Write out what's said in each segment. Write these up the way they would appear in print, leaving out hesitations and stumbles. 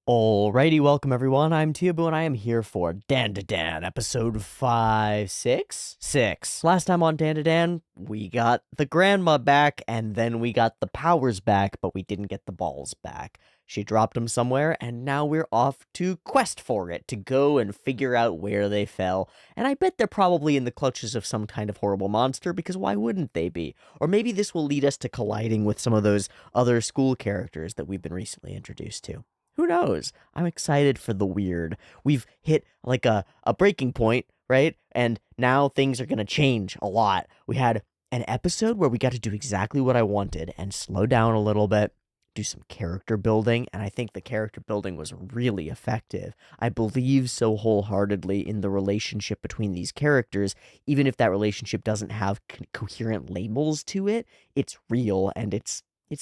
Alrighty, welcome everyone. I'm Teeaboo and I am here for Dandadan, episode 5, 6? 6. Last time on Dandadan, we got the grandma back and then we got the powers back, but we didn't get the balls back. She dropped them somewhere and now we're off to quest for it, to go and figure out where they fell. And I bet they're probably in the clutches of some kind of horrible monster, because why wouldn't they be? Or maybe this will lead us to colliding with some of those other school characters that we've been recently introduced to. Who knows? I'm excited for the weird. We've hit like a breaking point, right? And now things are going to change a lot. We had an episode where we got to do exactly what I wanted and slow down a little bit, do some character building, and I think the character building was really effective. I believe so wholeheartedly in the relationship between these characters, even if that relationship doesn't have coherent labels to it. It's real and it's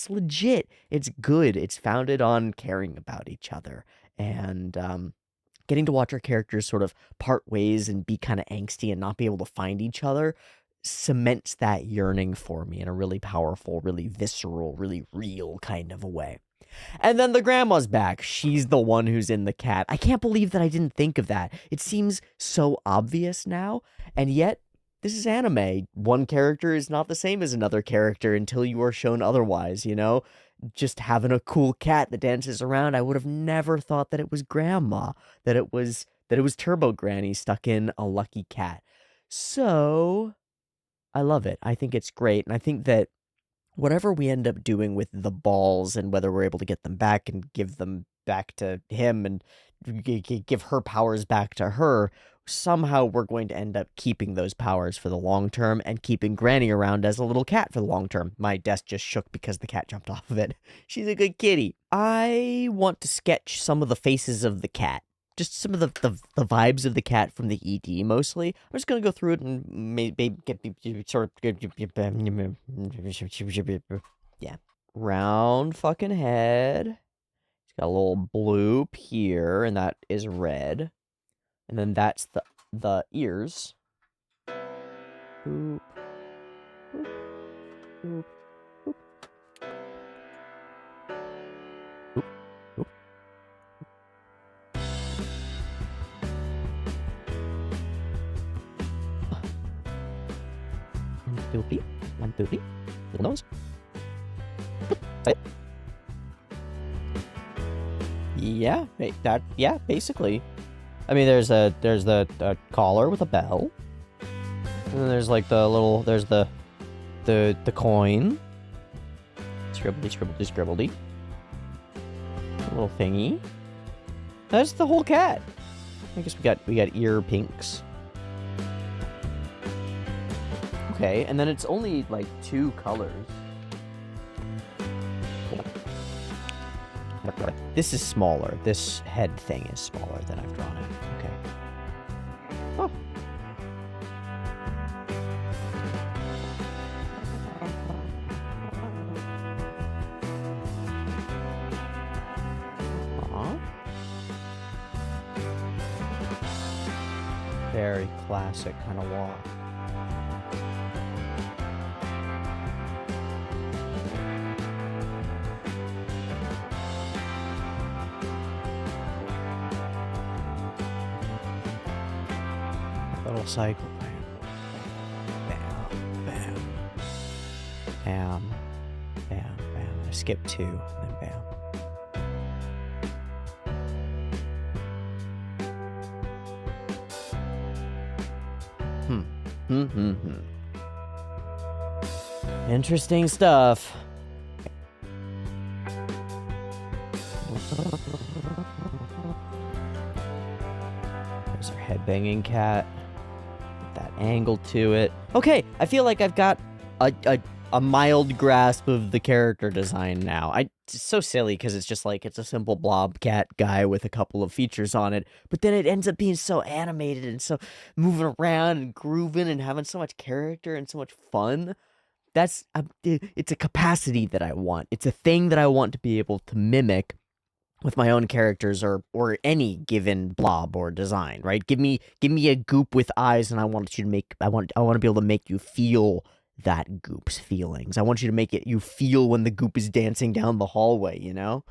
legit. It's good. It's founded on caring about each other and getting to watch our characters sort of part ways and be kind of angsty and not be able to find each other cements that yearning for me in a really powerful, really visceral, really real kind of a way. And then the grandma's back. She's the one who's in the cat. I can't believe that I didn't think of that. It seems so obvious now, and yet this is anime. One character is not the same as another character until you are shown otherwise, you know? Just having a cool cat that dances around, I would have never thought that it was grandma, that it was Turbo Granny stuck in a lucky cat. So, I love it. I think it's great, and I think that whatever we end up doing with the balls and whether we're able to get them back and give them back to him and give her powers back to her, somehow we're going to end up keeping those powers for the long term and keeping Granny around as a little cat for the long term. My desk just shook because the cat jumped off of it. She's a good kitty. I want to sketch some of the faces of the cat. Just some of the vibes of the cat from the ED, mostly. I'm just going to go through it and maybe get sort of... Yeah. Round fucking head. It's got a little bloop here, and that is red. And then that's the ears. Boop. Boop. Boop. Boop. Boop. Boop. One, two, three. One, two, three. Little nose. Yeah, yeah, basically. I mean, there's the collar with a bell, and then there's like there's the coin, scribbledy, scribbledy, scribbledy, little thingy. That's the whole cat. I guess we got ear pinks. Okay, and then it's only like 2 colors. This is smaller. This head thing is smaller than I've drawn it. Okay. Oh. Aww. Very classic kind of walk. Little cycle. Bam, bam, bam, bam, bam. I skip 2, and then bam. Interesting stuff. There's our headbanging cat. That angle to it. Okay, I feel like I've got a mild grasp of the character design now. It's so silly because it's just like it's a simple blob cat guy with a couple of features on it, but then it ends up being so animated and so moving around and grooving and having so much character and so much fun. It's a capacity that I want. It's a thing that I want to be able to mimic with my own characters or any given blob or design, right? Give me a goop with eyes, and I want to be able to make you feel that goop's feelings. I want you to make it you feel when the goop is dancing down the hallway, you know?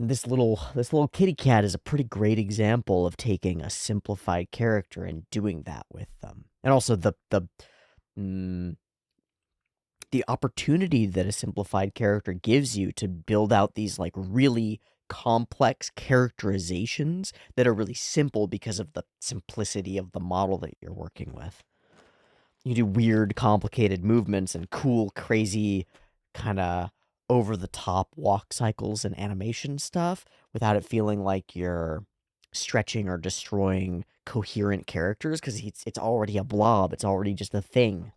This little kitty cat is a pretty great example of taking a simplified character and doing that with them. And also mm, the opportunity that a simplified character gives you to build out these like really complex characterizations that are really simple because of the simplicity of the model that you're working with. You do weird, complicated movements and cool, crazy, kind of over the top walk cycles and animation stuff without it feeling like you're stretching or destroying coherent characters because it's already a blob. It's already just a thing.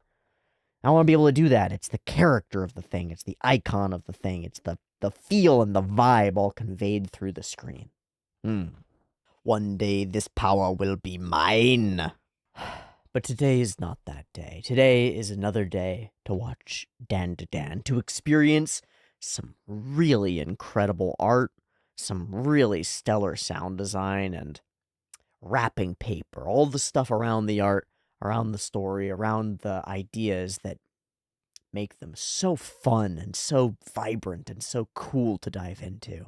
I want to be able to do that. It's the character of the thing. It's the icon of the thing. It's the feel and the vibe all conveyed through the screen. One day this power will be mine. But today is not that day. Today is another day to watch Dandadan, to experience some really incredible art, some really stellar sound design, and wrapping paper, all the stuff around the art, around the story, around the ideas that make them so fun and so vibrant and so cool to dive into.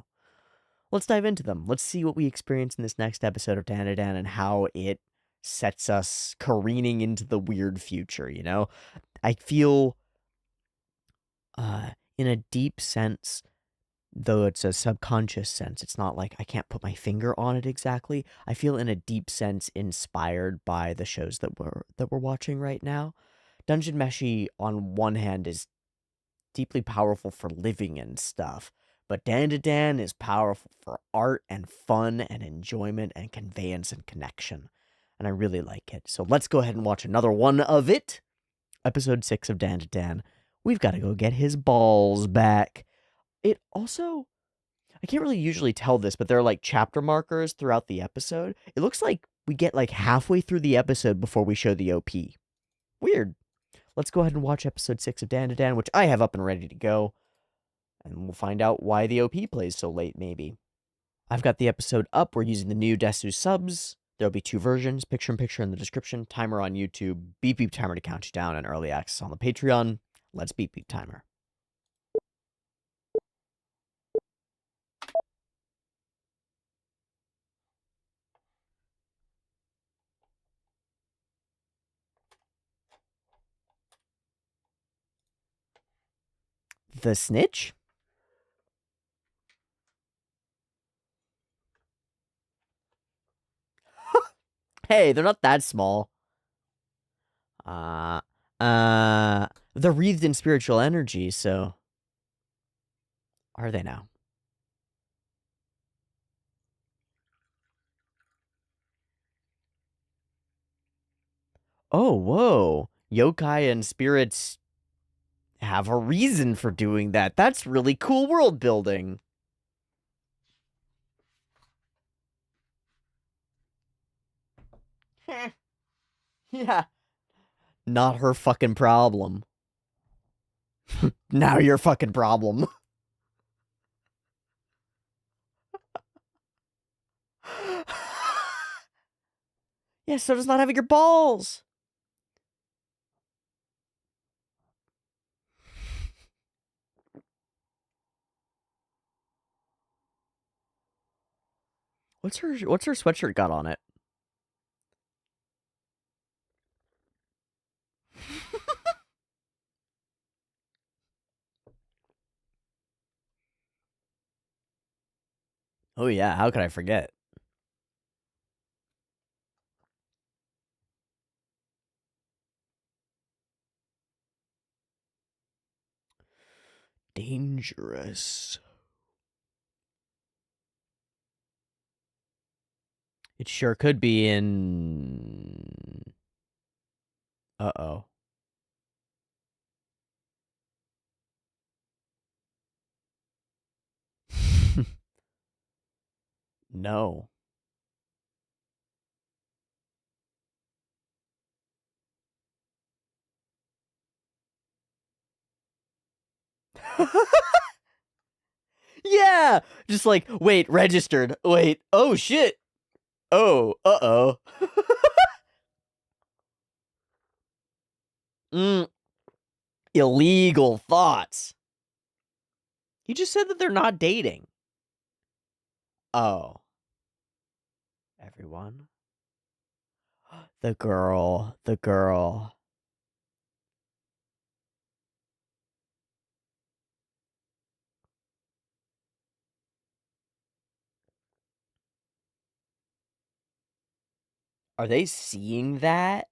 Let's dive into them. Let's see what we experience in this next episode of Dandadan and how it sets us careening into the weird future, you know? I feel, in a deep sense, though it's a subconscious sense, it's not like I can't put my finger on it exactly. I feel in a deep sense inspired by the shows that we're watching right now. Dungeon Meshi, on one hand, is deeply powerful for living and stuff, but Dandadan is powerful for art and fun and enjoyment and conveyance and connection. And I really like it. So let's go ahead and watch another one of it. Episode 6 of Dandadan. We've got to go get his balls back. It also, I can't really usually tell this, but there are like chapter markers throughout the episode. It looks like we get like halfway through the episode before we show the OP. Weird. Let's go ahead and watch episode 6 of Dandadan, which I have up and ready to go. And we'll find out why the OP plays so late, maybe. I've got the episode up. We're using the new Desu subs. There'll be 2 versions, picture-in-picture in the description, timer on YouTube, beep beep timer to count you down, and early access on the Patreon. Let's beep beep timer. The snitch? Hey, they're not that small. Uh, they're wreathed in spiritual energy, so... Are they now? Oh, whoa. Yokai and spirits have a reason for doing that. That's really cool world building. Yeah. Not her fucking problem. Now your fucking problem. Yeah, so does not having your balls. What's her sweatshirt got on it? Oh yeah, how could I forget? Dangerous. It sure could be in... Uh-oh. No. Yeah! Just like, wait, registered. Wait, oh shit. Oh, uh-oh. Illegal thoughts. He just said that they're not dating. Oh. Everyone? The girl. The girl. Are they seeing that?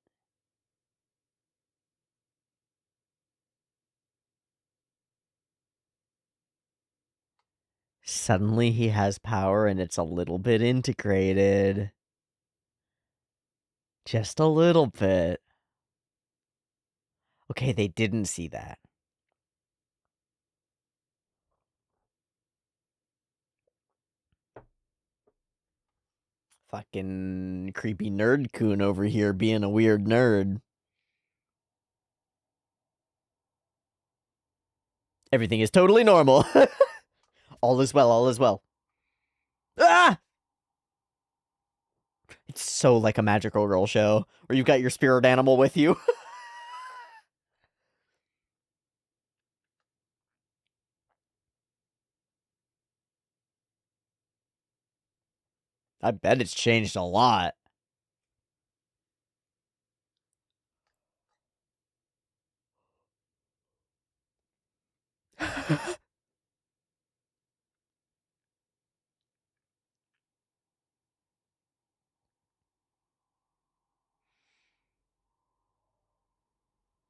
Suddenly he has power and it's a little bit integrated. Just a little bit. Okay, they didn't see that. Fucking creepy nerd coon over here being a weird nerd. Everything is totally normal. All is well, all is well. Ah! It's so like a magical girl show where you've got your spirit animal with you. I bet it's changed a lot.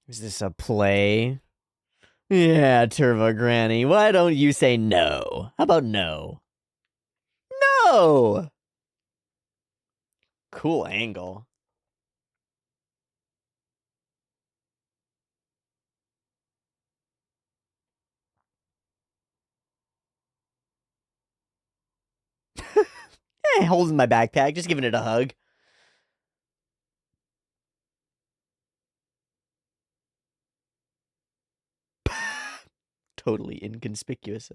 Is this a play? Yeah, Turbo Granny, why don't you say no? How about no? No! Cool angle. Holding my backpack, just giving it a hug. Totally inconspicuous.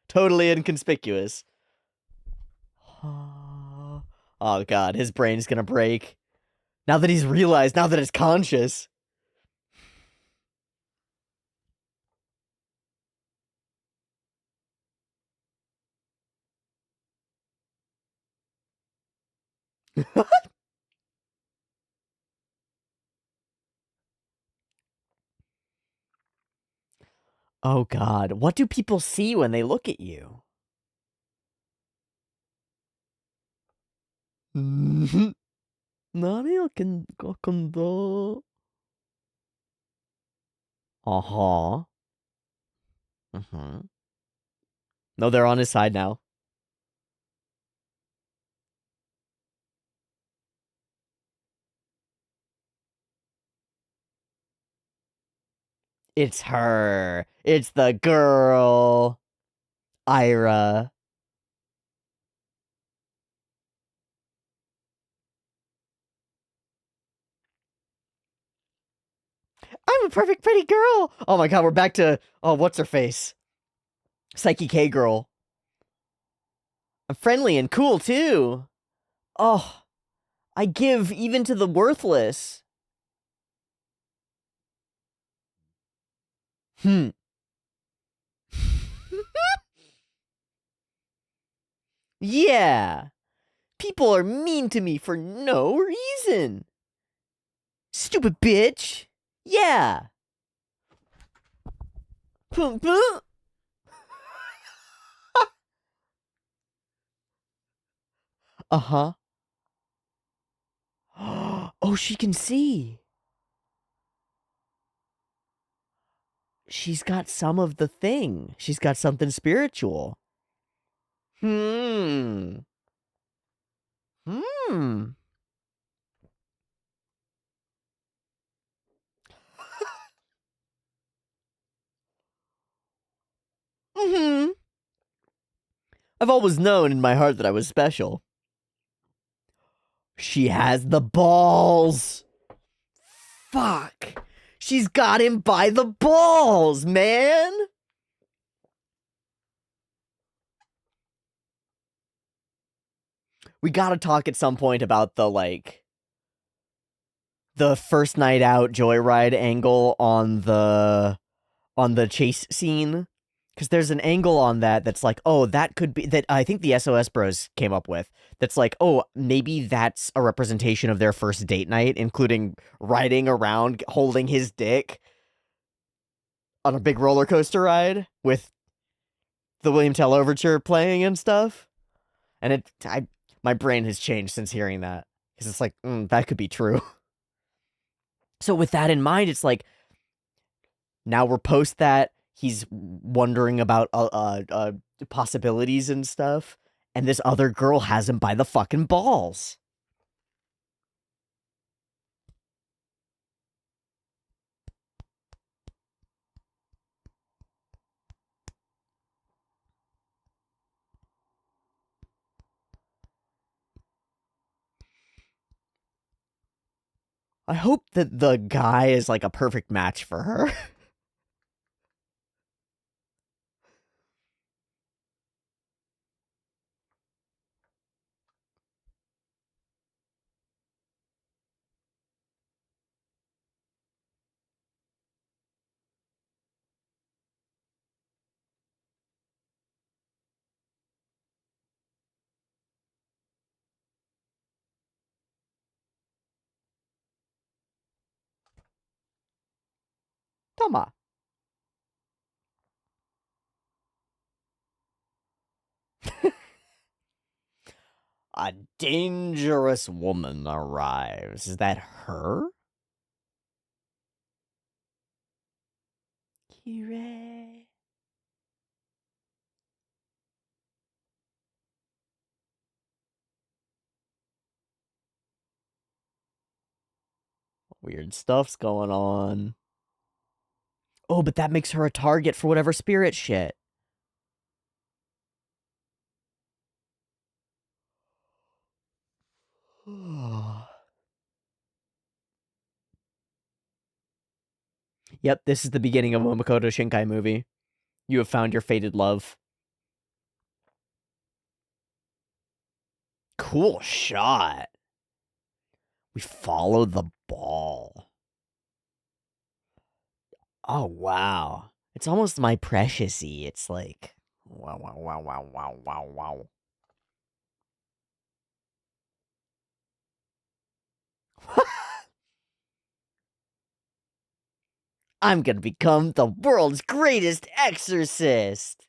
Totally inconspicuous. Oh god, his brain's gonna break. Now that he's realized, now that it's conscious. Oh god, what do people see when they look at you? Uh-huh. Mm-hmm. No, they're on his side now. It's her. It's the girl. Aira. I'm a perfect pretty girl. Oh my god, we're back to, oh, what's her face? Psyche K girl. I'm friendly and cool too. Oh, I give even to the worthless. Hmm. Yeah. People are mean to me for no reason. Stupid bitch. Yeah. Uh-huh. Oh, she can see. She's got some of the thing. She's got something spiritual. Hmm. Hmm. Mm-hmm. I've always known in my heart that I was special. She has the balls. Fuck. She's got him by the balls, man. We gotta talk at some point about the, like, the first night out joyride angle on the chase scene. Because there's an angle on that that's like, oh, that could be that I think the SOS Bros came up with. That's like, oh, maybe that's a representation of their first date night, including riding around holding his dick on a big roller coaster ride with the William Tell overture playing and stuff. And my brain has changed since hearing that because it's like, that could be true. So with that in mind, it's like now we're post that he's wondering about possibilities and stuff, and this other girl has him by the fucking balls. I hope that the guy is like a perfect match for her. Tama. A dangerous woman arrives. Is that her? Kire. Weird stuff's going on. Oh, but that makes her a target for whatever spirit shit. Yep, this is the beginning of a Makoto Shinkai movie. You have found your fated love. Cool shot. We follow the ball. Oh, wow. It's almost my precious-y. It's like, wow, wow, wow, wow, wow, wow, wow. I'm gonna become the world's greatest exorcist.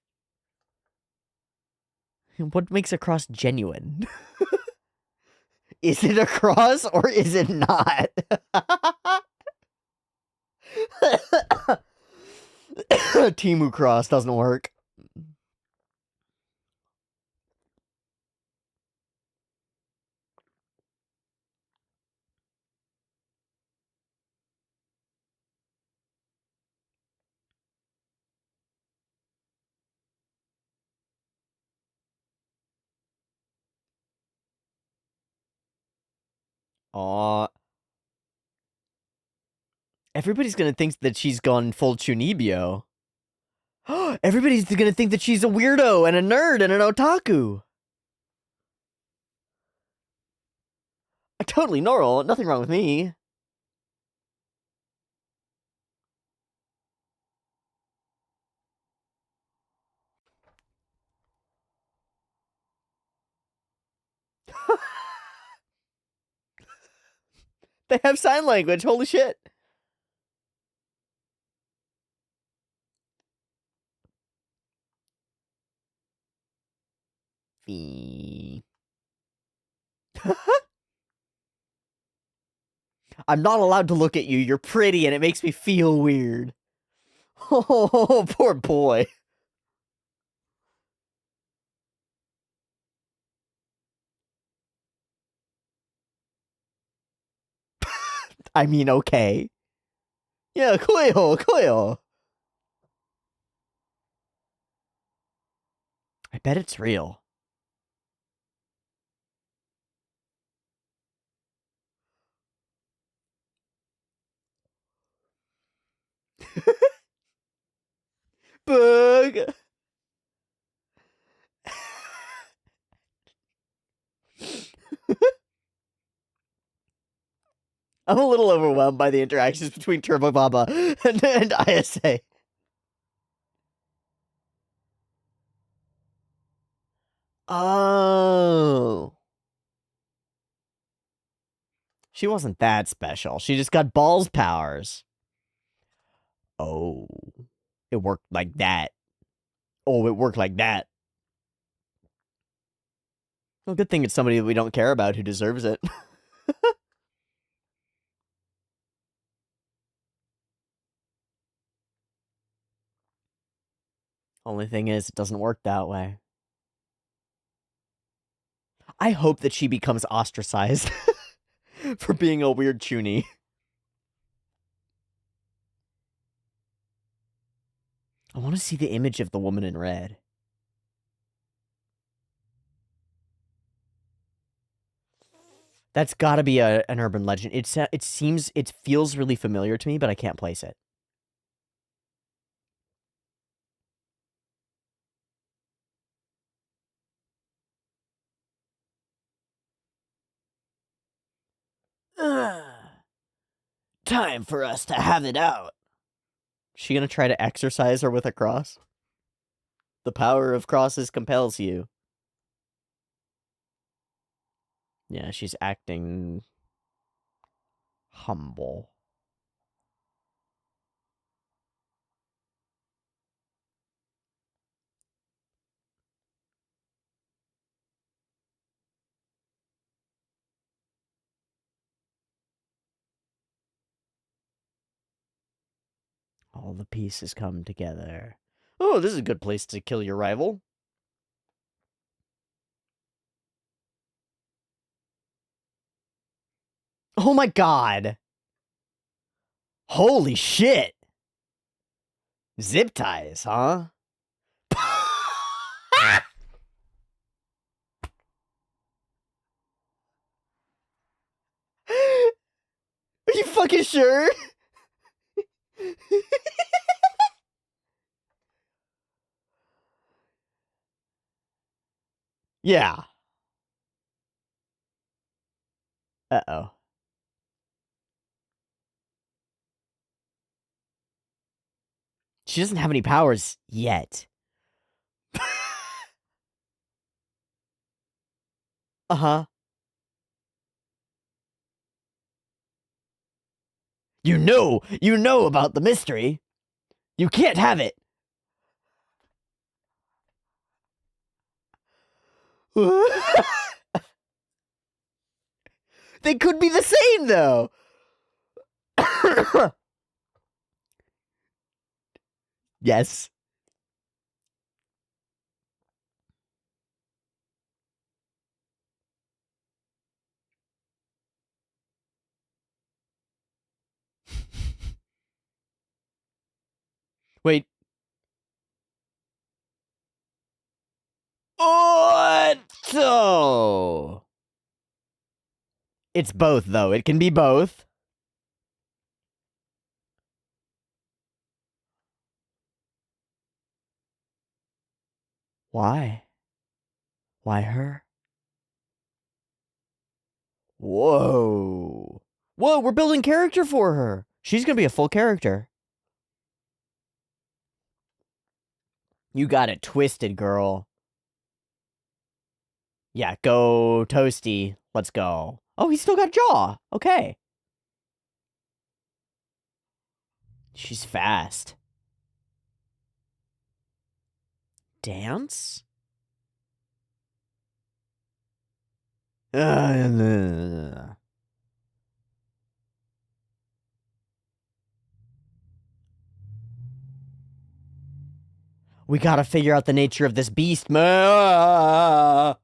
What makes a cross genuine? Is it a cross or is it not? Timu cross doesn't work. Aw. Everybody's gonna think that she's gone full Chunibyo. Everybody's gonna think that she's a weirdo and a nerd and an otaku. Totally normal. Nothing wrong with me. They have sign language. Holy shit. I'm not allowed to look at you. You're pretty and it makes me feel weird. Oh, poor boy. I mean, okay. Yeah, cool. I bet it's real. Bug. I'm a little overwhelmed by the interactions between Turbo Baba and ISA. Oh. She wasn't that special. She just got balls powers. Oh. It worked like that. Oh, it worked like that. Well, good thing it's somebody that we don't care about who deserves it. Only thing is, it doesn't work that way. I hope that she becomes ostracized for being a weird chuny. I want to see the image of the woman in red. That's got to be an urban legend. It feels really familiar to me, but I can't place it. Time for us to have it out. She gonna try to exorcise her with a cross? The power of crosses compels you. Yeah, she's acting humble. All the pieces come together. Oh, this is a good place to kill your rival. Oh my god. Holy shit. Zip ties, huh? Are you fucking sure? Yeah. Uh-oh. She doesn't have any powers yet. Uh-huh. You know about the mystery. You can't have it. They could be the same, though. Yes. Wait. What? So it's both, though. It can be both. Why? Why her? Whoa. Whoa, we're building character for her. She's gonna be a full character. You got it twisted, girl. Yeah, go Toasty. Let's go. Oh, he's still got jaw. Okay. She's fast. Dance? We gotta figure out the nature of this beast, man.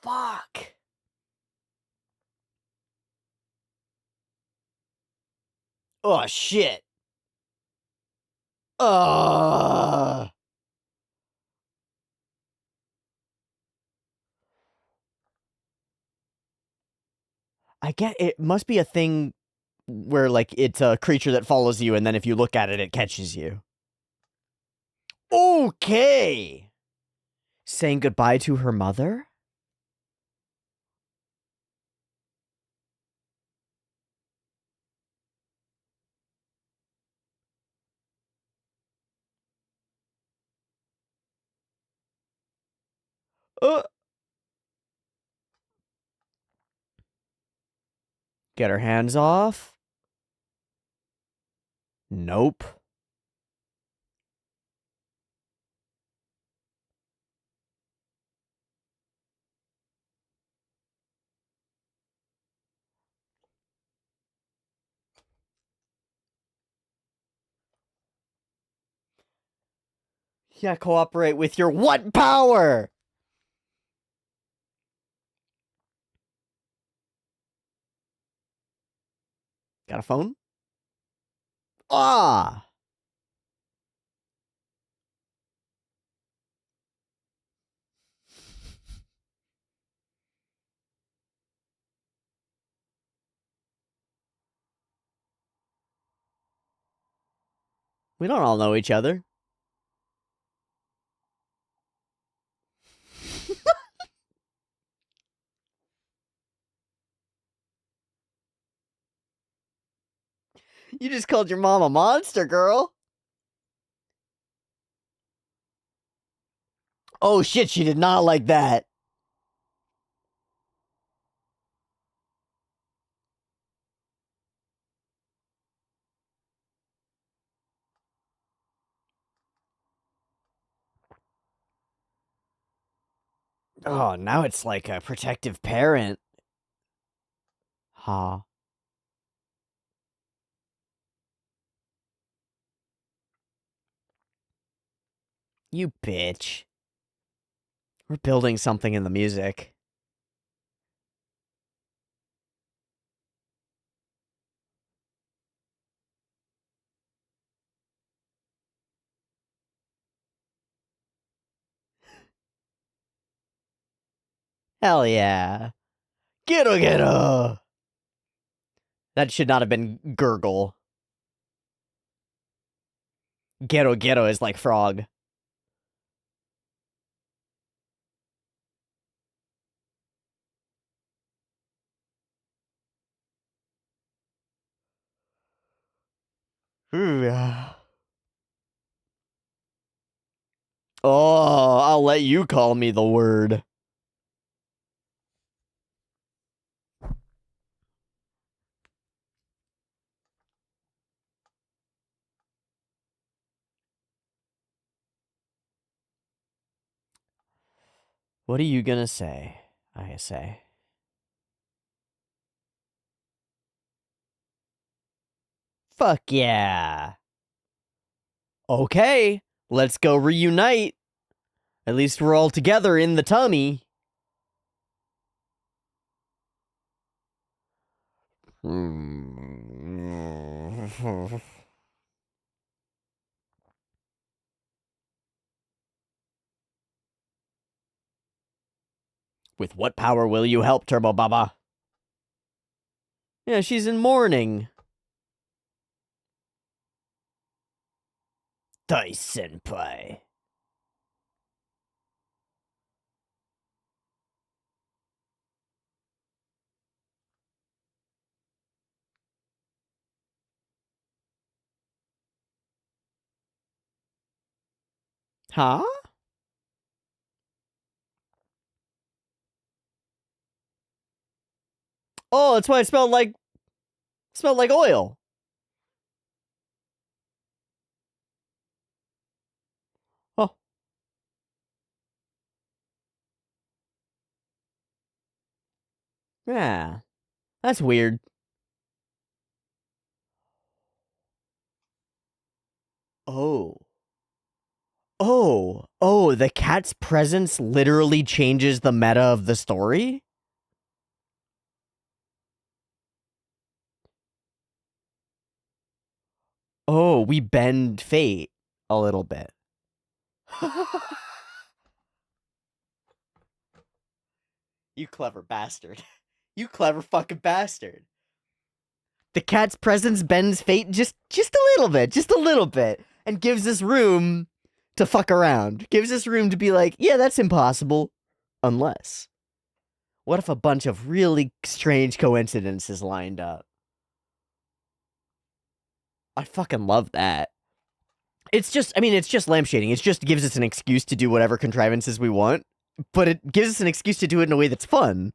Fuck. Oh, shit. Uh. I get it. Must be a thing where, like, it's a creature that follows you, and then if you look at it, it catches you. Okay. Saying goodbye to her mother? Get her hands off. Nope. Yeah, cooperate with your what power? Got a phone? Ah! We don't all know each other. You just called your mom a monster, girl. Oh shit, she did not like that. Oh, now it's like a protective parent. Huh. You bitch. We're building something in the music. Hell yeah. Ghetto ghetto. That should not have been gurgle. Ghetto ghetto is like frog. Oh, I'll let you call me the word. What are you gonna say? I say. Fuck yeah. Okay, let's go reunite. At least we're all together in the tummy. With what power will you help, Turbo Baba? Yeah, she's in mourning. Dice Senpai. Huh? Oh, that's why it smelled like oil. Oh. Yeah. That's weird. Oh. Oh, the cat's presence literally changes the meta of the story? Oh, we bend fate a little bit. You clever bastard. You clever fucking bastard. The cat's presence bends fate just a little bit, and gives us room to fuck around. Gives us room to be like, yeah, that's impossible. Unless. What if a bunch of really strange coincidences lined up? I fucking love that. It's just, I mean, it's just lampshading. It just gives us an excuse to do whatever contrivances we want. but it gives us an excuse to do it in a way that's fun.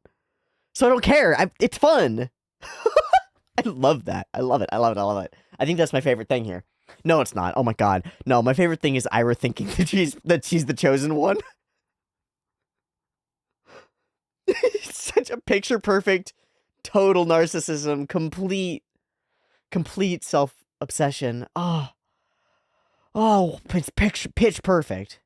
So I don't care. It's fun. I love that. I love it. I love it. I love it. I think that's my favorite thing here. No, it's not. Oh my god. No, my favorite thing is Aira thinking that she's the chosen one. It's such a picture perfect, total narcissism, complete self obsession. Oh, it's pitch perfect.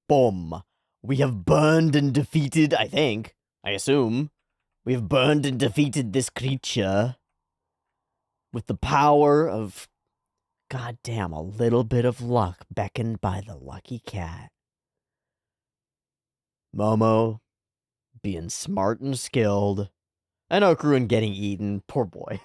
Boom. We have burned and defeated, I think. I assume. We have burned and defeated this creature with the power of, goddamn, a little bit of luck beckoned by the lucky cat. Momo being smart and skilled, and Okarun getting eaten. Poor boy.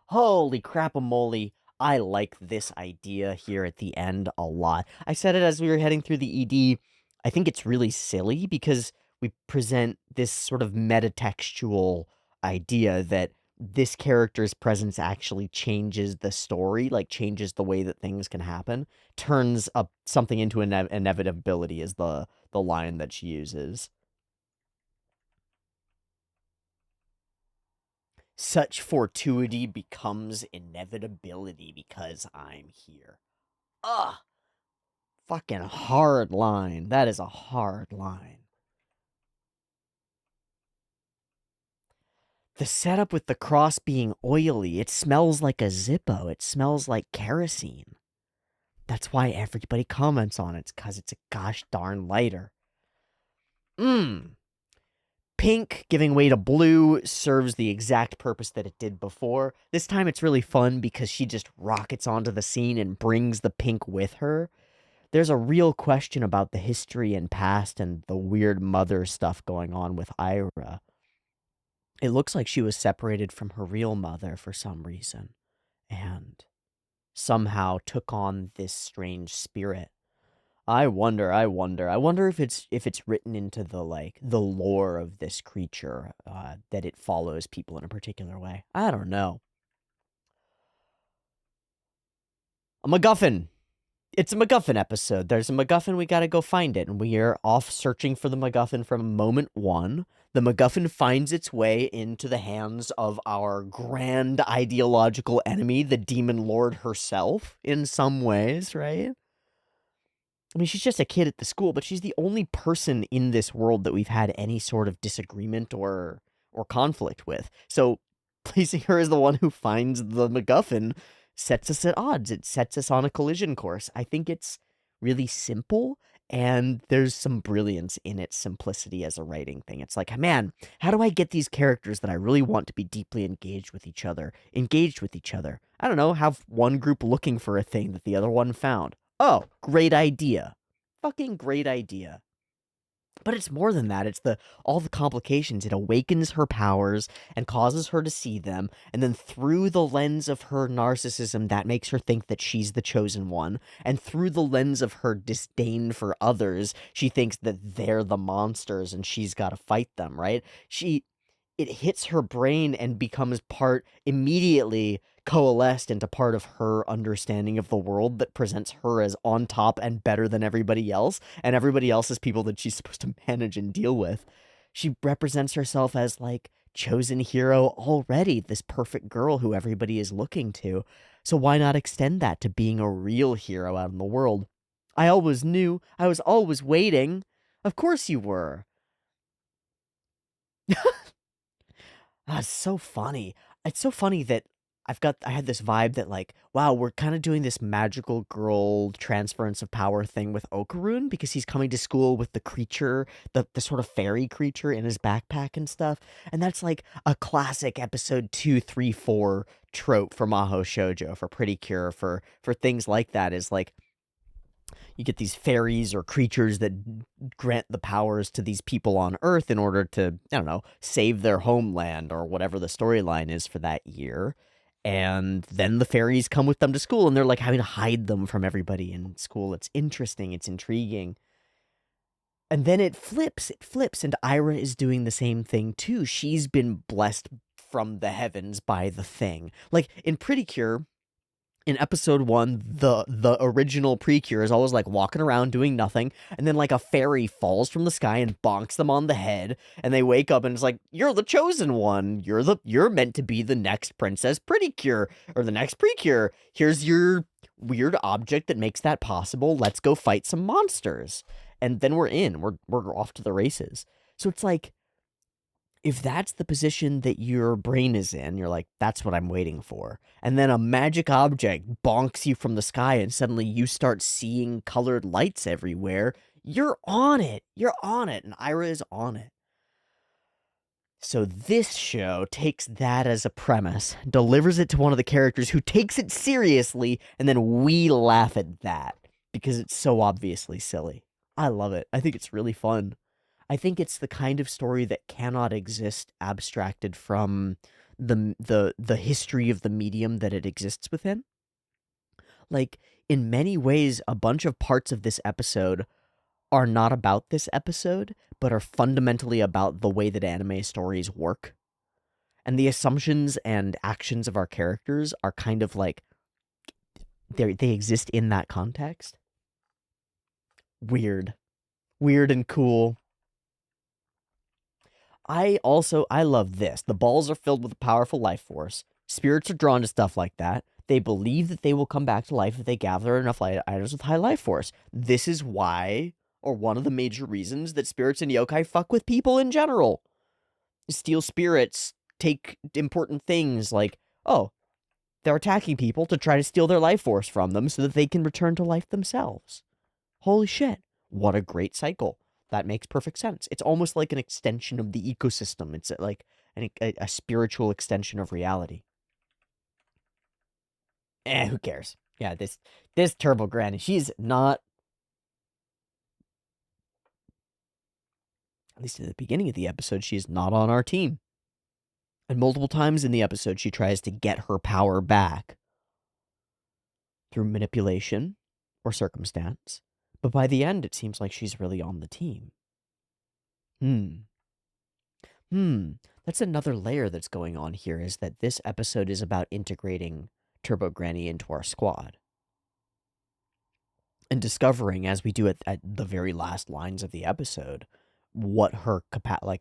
Holy crap-a-moly. I like this idea here at the end a lot. I said it as we were heading through the ED. I think it's really silly because we present this sort of metatextual idea that this character's presence actually changes the story, like changes the way that things can happen, turns up something into an inevitability is the line that she uses. Such fortuity becomes inevitability because I'm here. Ugh. Fucking hard line. That is a hard line. The setup with the cross being oily, it smells like a Zippo. It smells like kerosene. That's why everybody comments on it. It's because it's a gosh darn lighter. Mmm. Pink giving way to blue serves the exact purpose that it did before. This time it's really fun because she just rockets onto the scene and brings the pink with her. There's a real question about the history and past and the weird mother stuff going on with Aira. It looks like she was separated from her real mother for some reason and somehow took on this strange spirit. I wonder if it's written into the lore of this creature that it follows people in a particular way. I don't know. A MacGuffin. It's a MacGuffin episode. There's a MacGuffin, we gotta go find it. And we are off searching for the MacGuffin from moment one. The MacGuffin finds its way into the hands of our grand ideological enemy, the Demon Lord herself, in some ways, right? I mean, she's just a kid at the school, but she's the only person in this world that we've had any sort of disagreement or conflict with. So placing her as the one who finds the MacGuffin sets us at odds. It sets us on a collision course. I think it's really simple, and there's some brilliance in its simplicity as a writing thing. It's like, man, how do I get these characters that I really want to be deeply engaged with each other? I don't know, have one group looking for a thing that the other one found. Oh, great idea. Fucking great idea. But it's more than that. It's all the complications. It awakens her powers and causes her to see them, and then through the lens of her narcissism, that makes her think that she's the chosen one. And through the lens of her disdain for others, she thinks that they're the monsters and she's got to fight them, right? It hits her brain and becomes part immediately coalesced into part of her understanding of the world that presents her as on top and better than everybody else, and everybody else is people that she's supposed to manage and deal with. She represents herself as like chosen hero already, this perfect girl who everybody is looking to. So why not extend that to being a real hero out in the world? I always knew. I was always waiting. Of course you were. It's so funny. It's so funny that I had this vibe that like, wow, we're kind of doing this magical girl transference of power thing with Okarun because he's coming to school with the creature, the sort of fairy creature in his backpack and stuff. And that's like a classic episode 2, 3, 4 trope for Maho Shoujo, for Pretty Cure, for things like that, is like you get these fairies or creatures that grant the powers to these people on Earth in order to, I don't know, save their homeland or whatever the storyline is for that year. And then the fairies come with them to school and they're like having to hide them from everybody in school. It's interesting, it's intriguing. And then it flips, and Aira is doing the same thing too. She's been blessed from the heavens by the thing. Like in Pretty Cure, in episode 1, the original Precure is always like walking around doing nothing, and then like a fairy falls from the sky and bonks them on the head, and they wake up and it's like, you're the chosen one. You're meant to be the next Princess Pretty or the next Precure. Here's your weird object that makes that possible. Let's go fight some monsters. And then we're off to the races. So it's like, if that's the position that your brain is in, you're like, that's what I'm waiting for. And then a magic object bonks you from the sky and suddenly you start seeing colored lights everywhere. You're on it. You're on it. And Aira is on it. So this show takes that as a premise, delivers it to one of the characters who takes it seriously, and then we laugh at that because it's so obviously silly. I love it. I think it's really fun. I think it's the kind of story that cannot exist abstracted from the history of the medium that it exists within. Like, in many ways, a bunch of parts of this episode are not about this episode, but are fundamentally about the way that anime stories work. And the assumptions and actions of our characters are kind of like they exist in that context. Weird. Weird and cool. I love this. The balls are filled with a powerful life force. Spirits are drawn to stuff like that. They believe that they will come back to life if they gather enough items with high life force. This is why, or one of the major reasons, that spirits and yokai fuck with people in general. Steal spirits take important things like, oh, they're attacking people to try to steal their life force from them so that they can return to life themselves. Holy shit. What a great cycle. That makes perfect sense. It's almost like an extension of the ecosystem. It's like a spiritual extension of reality. Who cares? Yeah, this Turbo Granny, she's not, at least at the beginning of the episode, she is not on our team. And multiple times in the episode, she tries to get her power back through manipulation or circumstance. But by the end, it seems like she's really on the team. That's another layer that's going on here, is that this episode is about integrating Turbo Granny into our squad. And discovering, as we do at the very last lines of the episode, what her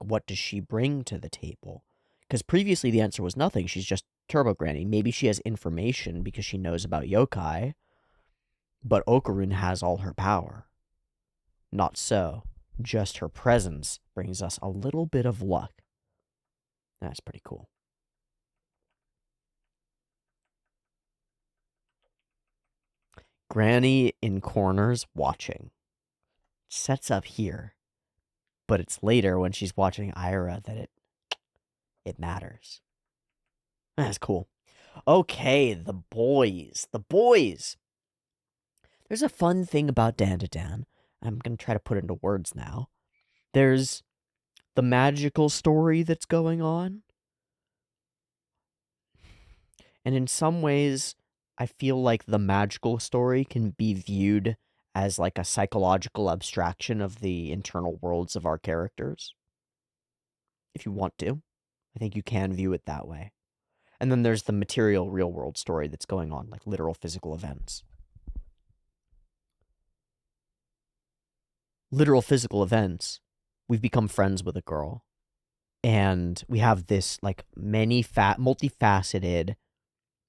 what does she bring to the table? Because previously the answer was nothing. She's just Turbo Granny. Maybe she has information because she knows about yokai, but Okarun has all her power. Not so. Just her presence brings us a little bit of luck. That's pretty cool. Granny in corners watching. Sets up here. But it's later when she's watching Aira that it matters. That's cool. Okay, the boys. The boys. There's a fun thing about Dandadan. I'm going to try to put it into words now. There's the magical story that's going on. And in some ways, I feel like the magical story can be viewed as like a psychological abstraction of the internal worlds of our characters. If you want to. I think you can view it that way. And then there's the material real world story that's going on, like literal physical events. Literal physical events. We've become friends with a girl. And we have this like multifaceted,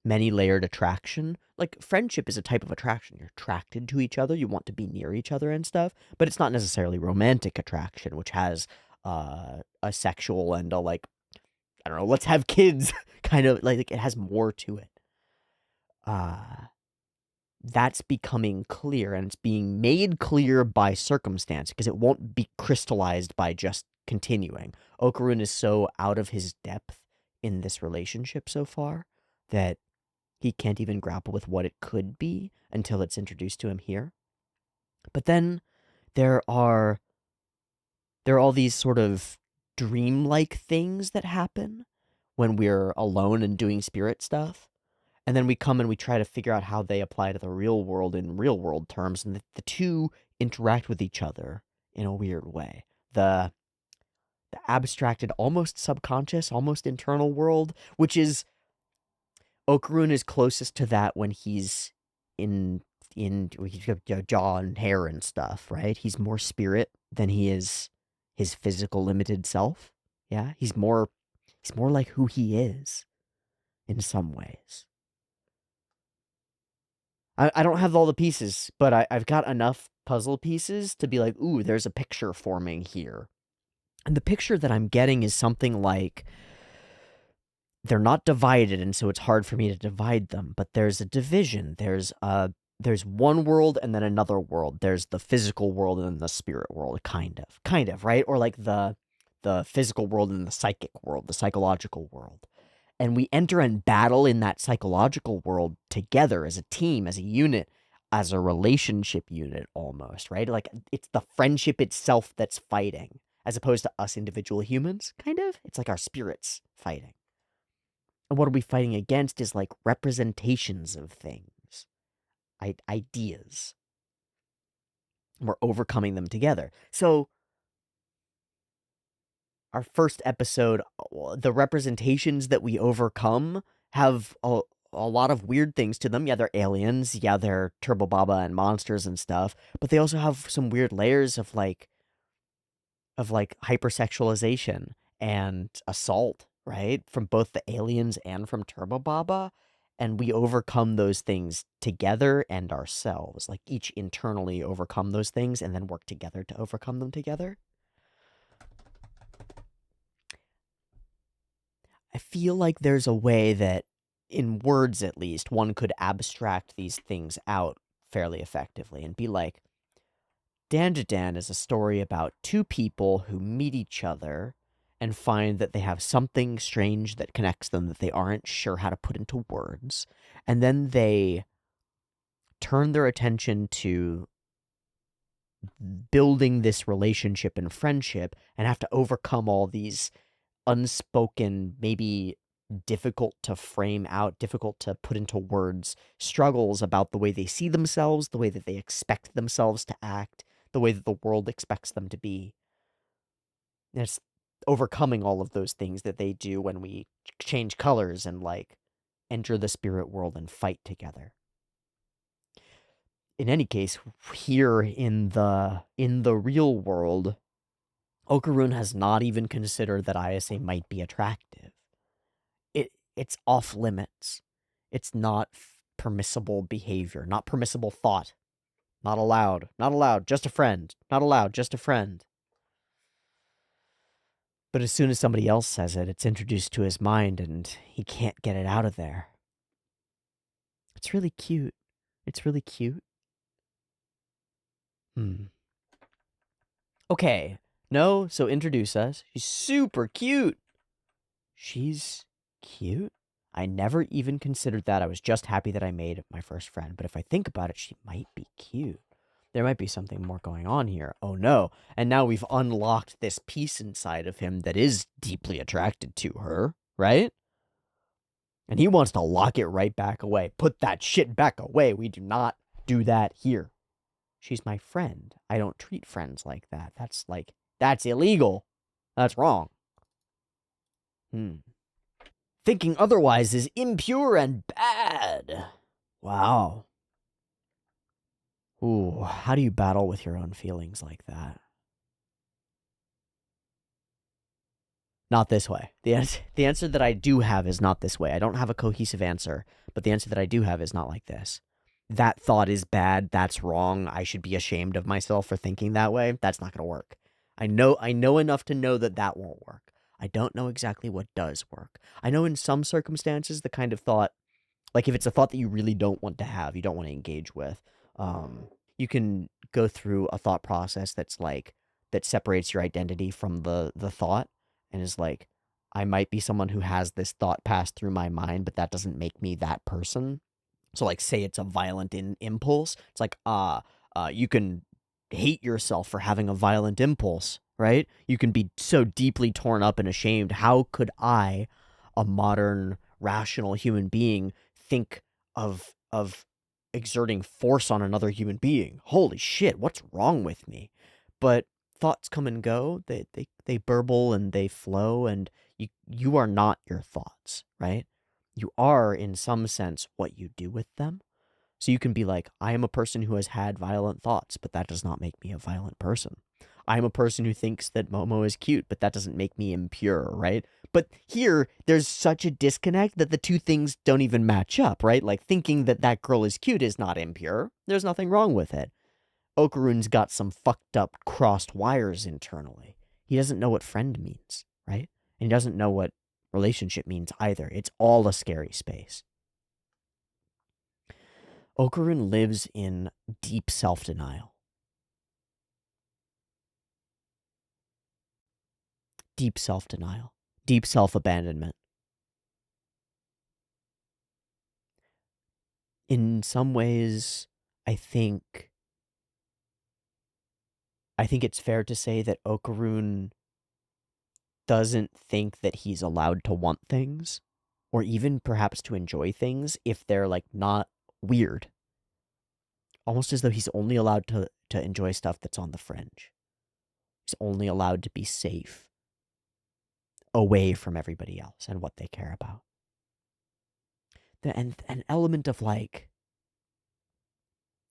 many-layered attraction. Like, friendship is a type of attraction. You're attracted to each other. You want to be near each other and stuff. But it's not necessarily romantic attraction, which has a sexual and a, like, don't know, let's have kids kind of like it has more to it. That's becoming clear, and it's being made clear by circumstance because it won't be crystallized by just continuing. Okarun is so out of his depth in this relationship so far that he can't even grapple with what it could be until it's introduced to him here. But then there are all these sort of dreamlike things that happen when we're alone and doing spirit stuff. And then we come and we try to figure out how they apply to the real world in real world terms, and the two interact with each other in a weird way. The abstracted, almost subconscious, almost internal world, which is Okarun is closest to that when he's in he's got jaw and hair and stuff, right? He's more spirit than he is his physical limited self. Yeah, he's more like who he is in some ways. I don't have all the pieces, but I've got enough puzzle pieces to be like, ooh, there's a picture forming here. And the picture that I'm getting is something like they're not divided, and so it's hard for me to divide them, but there's a division. There's one world and then another world. There's the physical world and then the spirit world, kind of, right? Or like the physical world and the psychic world, the psychological world. And we enter and battle in that psychological world together as a team, as a unit, as a relationship unit almost, right? Like it's the friendship itself that's fighting, as opposed to us individual humans, kind of. It's like our spirits fighting. And what are we fighting against is like representations of things, ideas. We're overcoming them together. So our first episode, the representations that we overcome have a lot of weird things to them. Yeah, they're aliens. Yeah, they're Turbo Baba and monsters and stuff. But they also have some weird layers of like hypersexualization and assault, right? From both the aliens and from Turbo Baba. And we overcome those things together and ourselves. Like each internally overcome those things and then work together to overcome them together. I feel like there's a way that, in words at least, one could abstract these things out fairly effectively and be like, Dandadan is a story about two people who meet each other and find that they have something strange that connects them that they aren't sure how to put into words. And then they turn their attention to building this relationship and friendship and have to overcome all these unspoken, maybe difficult to frame out, difficult to put into words, struggles about the way they see themselves, the way that they expect themselves to act, the way that the world expects them to be. And it's overcoming all of those things that they do when we change colors and like enter the spirit world and fight together. In any case, here in the real world, Okarun has not even considered that ISA might be attractive. It's off limits. It's not permissible behavior, not permissible thought. Not allowed. Not allowed. Just a friend. Not allowed. Just a friend. But as soon as somebody else says it, it's introduced to his mind and he can't get it out of there. It's really cute. It's really cute. Okay. No, so introduce us. She's super cute. She's cute? I never even considered that. I was just happy that I made my first friend. But if I think about it, she might be cute. There might be something more going on here. Oh no. And now we've unlocked this piece inside of him that is deeply attracted to her, right? And he wants to lock it right back away. Put that shit back away. We do not do that here. She's my friend. I don't treat friends like that. That's illegal. That's wrong. Thinking otherwise is impure and bad. Wow. Ooh, how do you battle with your own feelings like that? Not this way. The answer that I do have is not this way. I don't have a cohesive answer, but the answer that I do have is not like this. That thought is bad. That's wrong. I should be ashamed of myself for thinking that way. That's not going to work. I know enough to know that that won't work. I don't know exactly what does work. I know in some circumstances, the kind of thought, like if it's a thought that you really don't want to have, you don't want to engage with, you can go through a thought process that's like, that separates your identity from the thought and is like, I might be someone who has this thought pass through my mind, but that doesn't make me that person. So like say it's a violent impulse. It's like you can hate yourself for having a violent impulse, right? You can be so deeply torn up and ashamed. How could I, a modern rational human being, think of exerting force on another human being? Holy shit, what's wrong with me? But thoughts come and go. They burble and they flow, and you are not your thoughts, right? You are, in some sense, what you do with them. So you can be like, I am a person who has had violent thoughts, but that does not make me a violent person. I am a person who thinks that Momo is cute, but that doesn't make me impure, right? But here, there's such a disconnect that the two things don't even match up, right? Like, thinking that that girl is cute is not impure. There's nothing wrong with it. Okarun's got some fucked up crossed wires internally. He doesn't know what friend means, right? And he doesn't know what relationship means either. It's all a scary space. Okarun lives in deep self-denial. Deep self-denial. Deep self-abandonment. In some ways, I think it's fair to say that Okarun doesn't think that he's allowed to want things, or even perhaps to enjoy things if they're like not weird. Almost as though he's only allowed to enjoy stuff that's on the fringe. He's only allowed to be safe, away from everybody else and what they care about. And an element of like,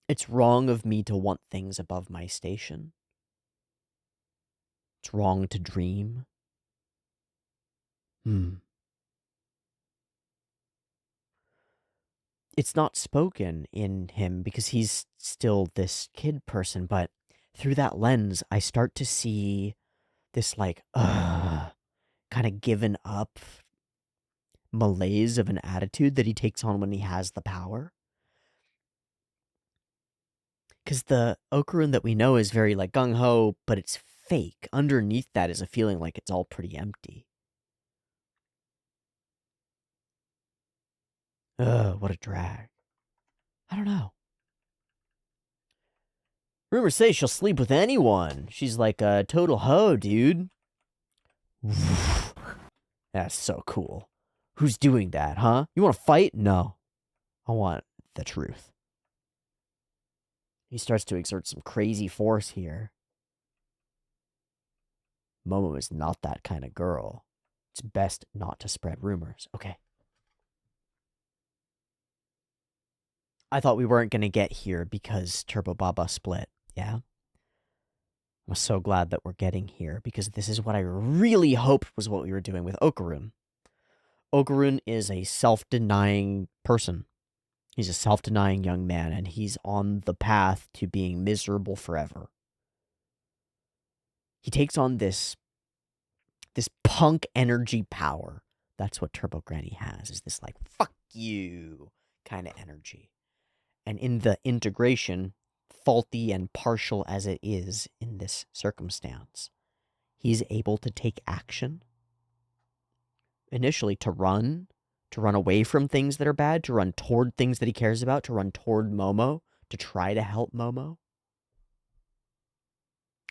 it's wrong of me to want things above my station. It's wrong to dream. It's not spoken in him because he's still this kid person, but through that lens, I start to see this like, kind of given up malaise of an attitude that he takes on when he has the power. Because the Okarun that we know is very like gung-ho, but it's fake. Underneath that is a feeling like it's all pretty empty. Ugh, what a drag. I don't know. Rumors say she'll sleep with anyone. She's like a total hoe, dude. That's so cool. Who's doing that, huh? You want to fight? No. I want the truth. He starts to exert some crazy force here. Momo is not that kind of girl. It's best not to spread rumors. Okay. I thought we weren't going to get here because Turbo Baba split. Yeah? I'm so glad that we're getting here because this is what I really hoped was what we were doing with Okarun. Okarun is a self-denying person. He's a self-denying young man, and he's on the path to being miserable forever. He takes on this punk energy power. That's what Turbo Granny has, is this like, fuck you kind of energy. And in the integration, faulty and partial as it is in this circumstance, he's able to take action. Initially, to run away from things that are bad, to run toward things that he cares about, to run toward Momo, to try to help Momo.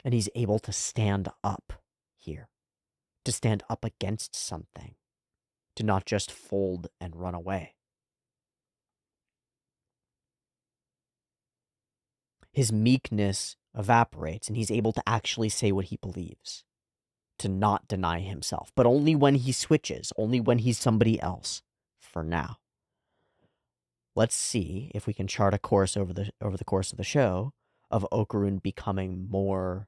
And he's able to stand up here, to stand up against something, to not just fold and run away. His meekness evaporates, and he's able to actually say what he believes, to not deny himself, but only when he switches, only when he's somebody else, for now. Let's see if we can chart a course over the course of the show of Okarun becoming more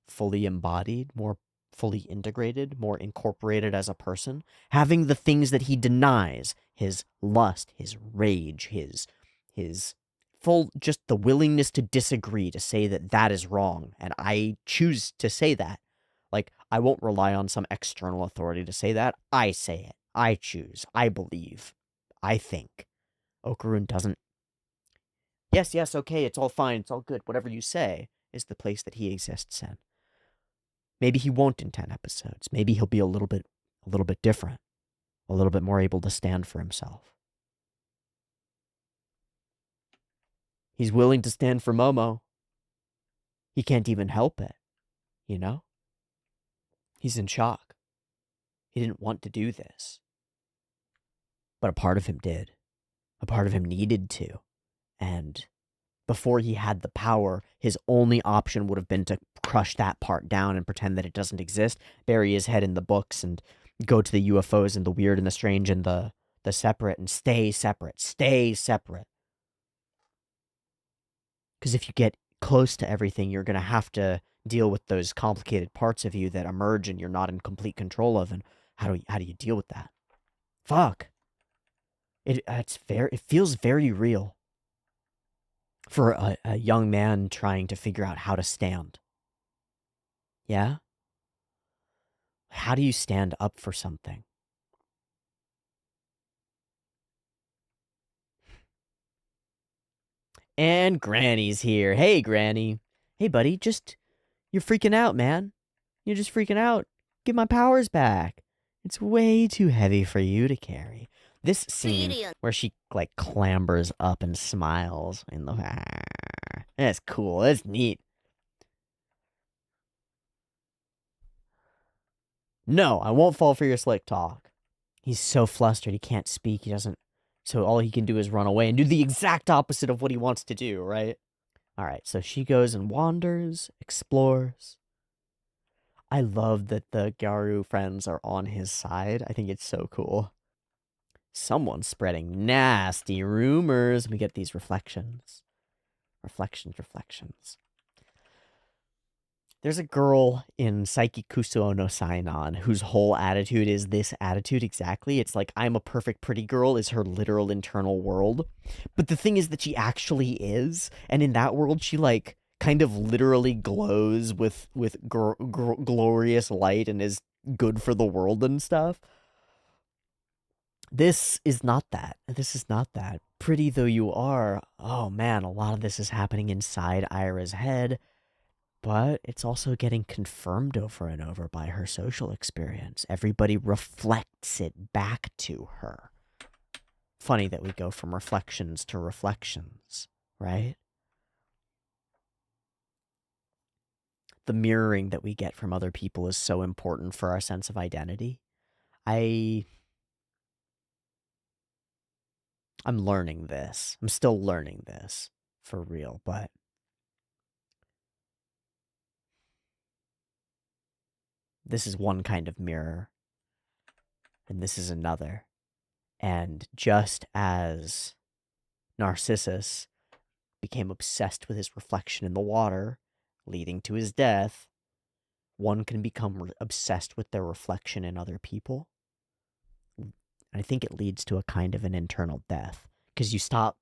fully embodied, more fully integrated, more incorporated as a person, having the things that he denies, his lust, his rage, his full, just the willingness to disagree, to say that that is wrong, and I choose to say that. Like, I won't rely on some external authority to say that. I say it. I choose. I believe. I think. Okarun doesn't. Yes, okay, it's all fine, it's all good. Whatever you say is the place that he exists in. Maybe he won't in 10 episodes. Maybe he'll be a little bit different, a little bit more able to stand for himself. He's willing to stand for Momo. He can't even help it, you know? He's in shock. He didn't want to do this. But a part of him did. A part of him needed to. And before he had the power, his only option would have been to crush that part down and pretend that it doesn't exist, bury his head in the books, and go to the UFOs and the weird and the strange and the separate, and stay separate. Stay separate. Because if you get close to everything, you're going to have to deal with those complicated parts of you that emerge and you're not in complete control of. And how do you deal with that? Fuck. It feels very real for a young man trying to figure out how to stand. Yeah? How do you stand up for something? And Granny's here. Hey, Granny. Hey, buddy, you're freaking out, man. You're just freaking out. Give my powers back. It's way too heavy for you to carry. This scene where she, like, clambers up and smiles in the... That's cool. That's neat. No, I won't fall for your slick talk. He's so flustered he can't speak. He doesn't... So all he can do is run away and do the exact opposite of what he wants to do, right? All right, so she goes and wanders, explores. I love that the Garu friends are on his side. I think it's so cool. Someone's spreading nasty rumors. We get these reflections. Reflections. There's a girl in Saiki Kusuo no Sainan whose whole attitude is this attitude exactly. It's like, I'm a perfect pretty girl is her literal internal world. But the thing is that she actually is. And in that world, she, like, kind of literally glows with glorious light and is good for the world and stuff. This is not that. Pretty though you are, oh man, a lot of this is happening inside Aira's head. But it's also getting confirmed over and over by her social experience. Everybody reflects it back to her. Funny that we go from reflections to reflections, right? The mirroring that we get from other people is so important for our sense of identity. I'm learning this. I'm still learning this, for real, but... This is one kind of mirror, and this is another. And just as Narcissus became obsessed with his reflection in the water, leading to his death, one can become obsessed with their reflection in other people. I think it leads to a kind of an internal death, because you stop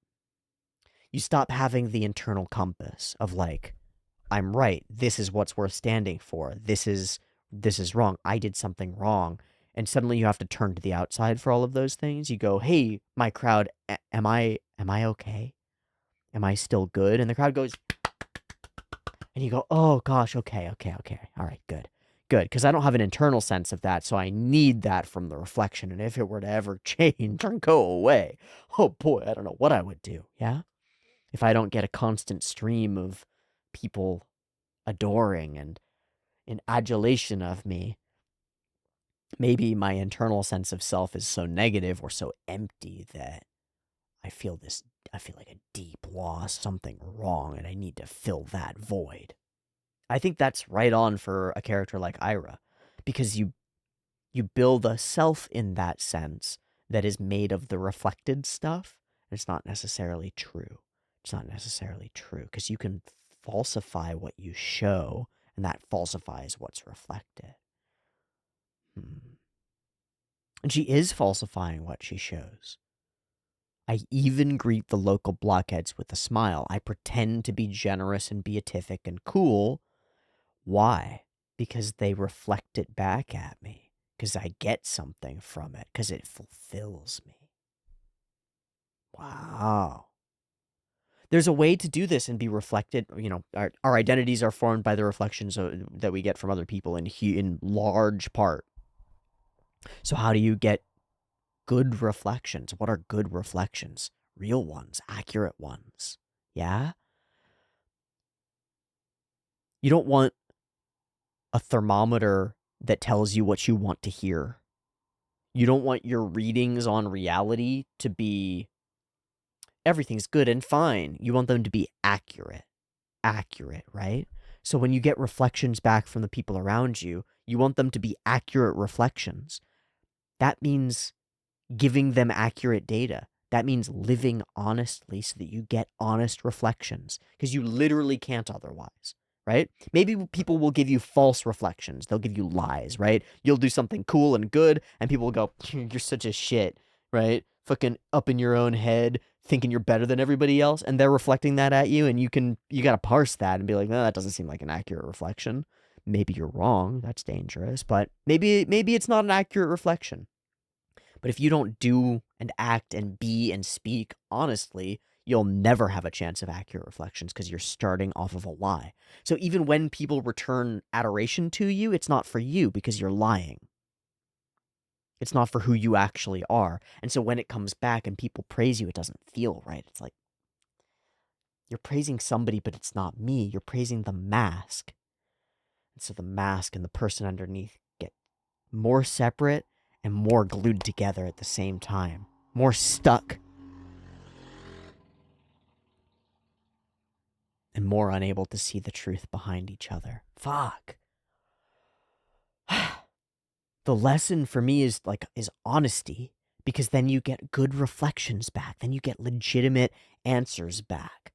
having the internal compass of, like, I'm right, this is what's worth standing for, this is wrong, I did something wrong, and suddenly you have to turn to the outside for all of those things. You go, hey, my crowd, am I okay? Am I still good? And the crowd goes, and you go, oh gosh, okay, all right, good, because I don't have an internal sense of that, so I need that from the reflection, and if it were to ever change or go away, oh boy, I don't know what I would do, yeah? If I don't get a constant stream of people adoring and in adulation of me, maybe my internal sense of self is so negative or so empty that I feel like a deep loss, something wrong, and I need to fill that void. I think that's right on for a character like Aira, because you build a self in that sense that is made of the reflected stuff, and it's not necessarily true. It's not necessarily true, because you can falsify what you show, and that falsifies what's reflected. And she is falsifying what she shows. I even greet the local blockheads with a smile. I pretend to be generous and beatific and cool. Why? Because they reflect it back at me. Because I get something from it. Because it fulfills me. Wow. There's a way to do this and be reflected. Our identities are formed by the reflections that we get from other people in large part. So how do you get good reflections? What are good reflections? Real ones, accurate ones. Yeah? You don't want a thermometer that tells you what you want to hear. You don't want your readings on reality to be everything's good and fine. You want them to be accurate. Accurate, right? So when you get reflections back from the people around you, you want them to be accurate reflections. That means giving them accurate data. That means living honestly so that you get honest reflections, because you literally can't otherwise, right? Maybe people will give you false reflections. They'll give you lies, right? You'll do something cool and good, and people will go, you're such a shit, right? Fucking up in your own head, thinking you're better than everybody else, and they're reflecting that at you, and you got to parse that and be like, no, that doesn't seem like an accurate reflection. Maybe you're wrong. That's dangerous, but maybe it's not an accurate reflection. But if you don't do and act and be and speak honestly, you'll never have a chance of accurate reflections because you're starting off of a lie. So even when people return adoration to you, it's not for you because you're lying. It's not for who you actually are. And so when it comes back and people praise you, it doesn't feel right. It's like you're praising somebody, but it's not me. You're praising the mask. And so the mask and the person underneath get more separate and more glued together at the same time. More stuck. And more unable to see the truth behind each other. Fuck. The lesson for me is honesty, because then you get good reflections back. Then you get legitimate answers back.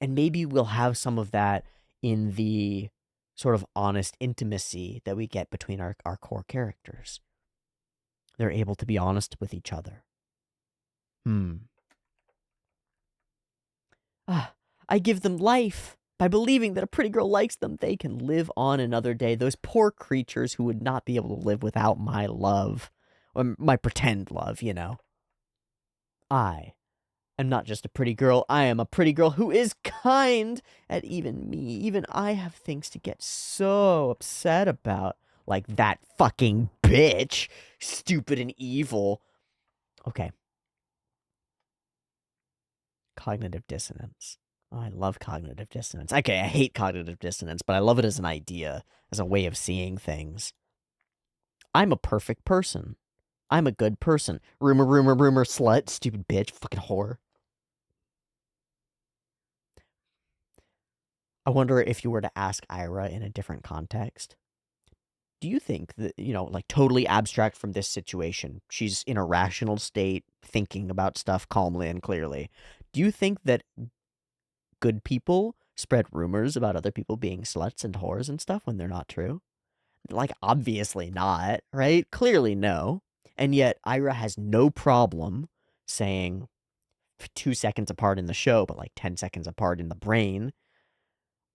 And maybe we'll have some of that in the sort of honest intimacy that we get between our core characters. They're able to be honest with each other. I give them life. By believing that a pretty girl likes them, they can live on another day. Those poor creatures who would not be able to live without my love. Or my pretend love, I am not just a pretty girl. I am a pretty girl who is kind. And even me, even I have things to get so upset about. Like that fucking bitch. Stupid and evil. Okay. Cognitive dissonance. Oh, I love cognitive dissonance. Okay, I hate cognitive dissonance, but I love it as an idea, as a way of seeing things. I'm a perfect person. I'm a good person. Rumor, rumor, rumor, slut, stupid bitch, fucking whore. I wonder if you were to ask Aira in a different context. Do you think that, totally abstract from this situation, she's in a rational state, thinking about stuff calmly and clearly. Do you think that good people spread rumors about other people being sluts and whores and stuff when they're not true? Like, obviously not, right? Clearly no. And yet, Aira has no problem saying 2 seconds apart in the show, but like 10 seconds apart in the brain,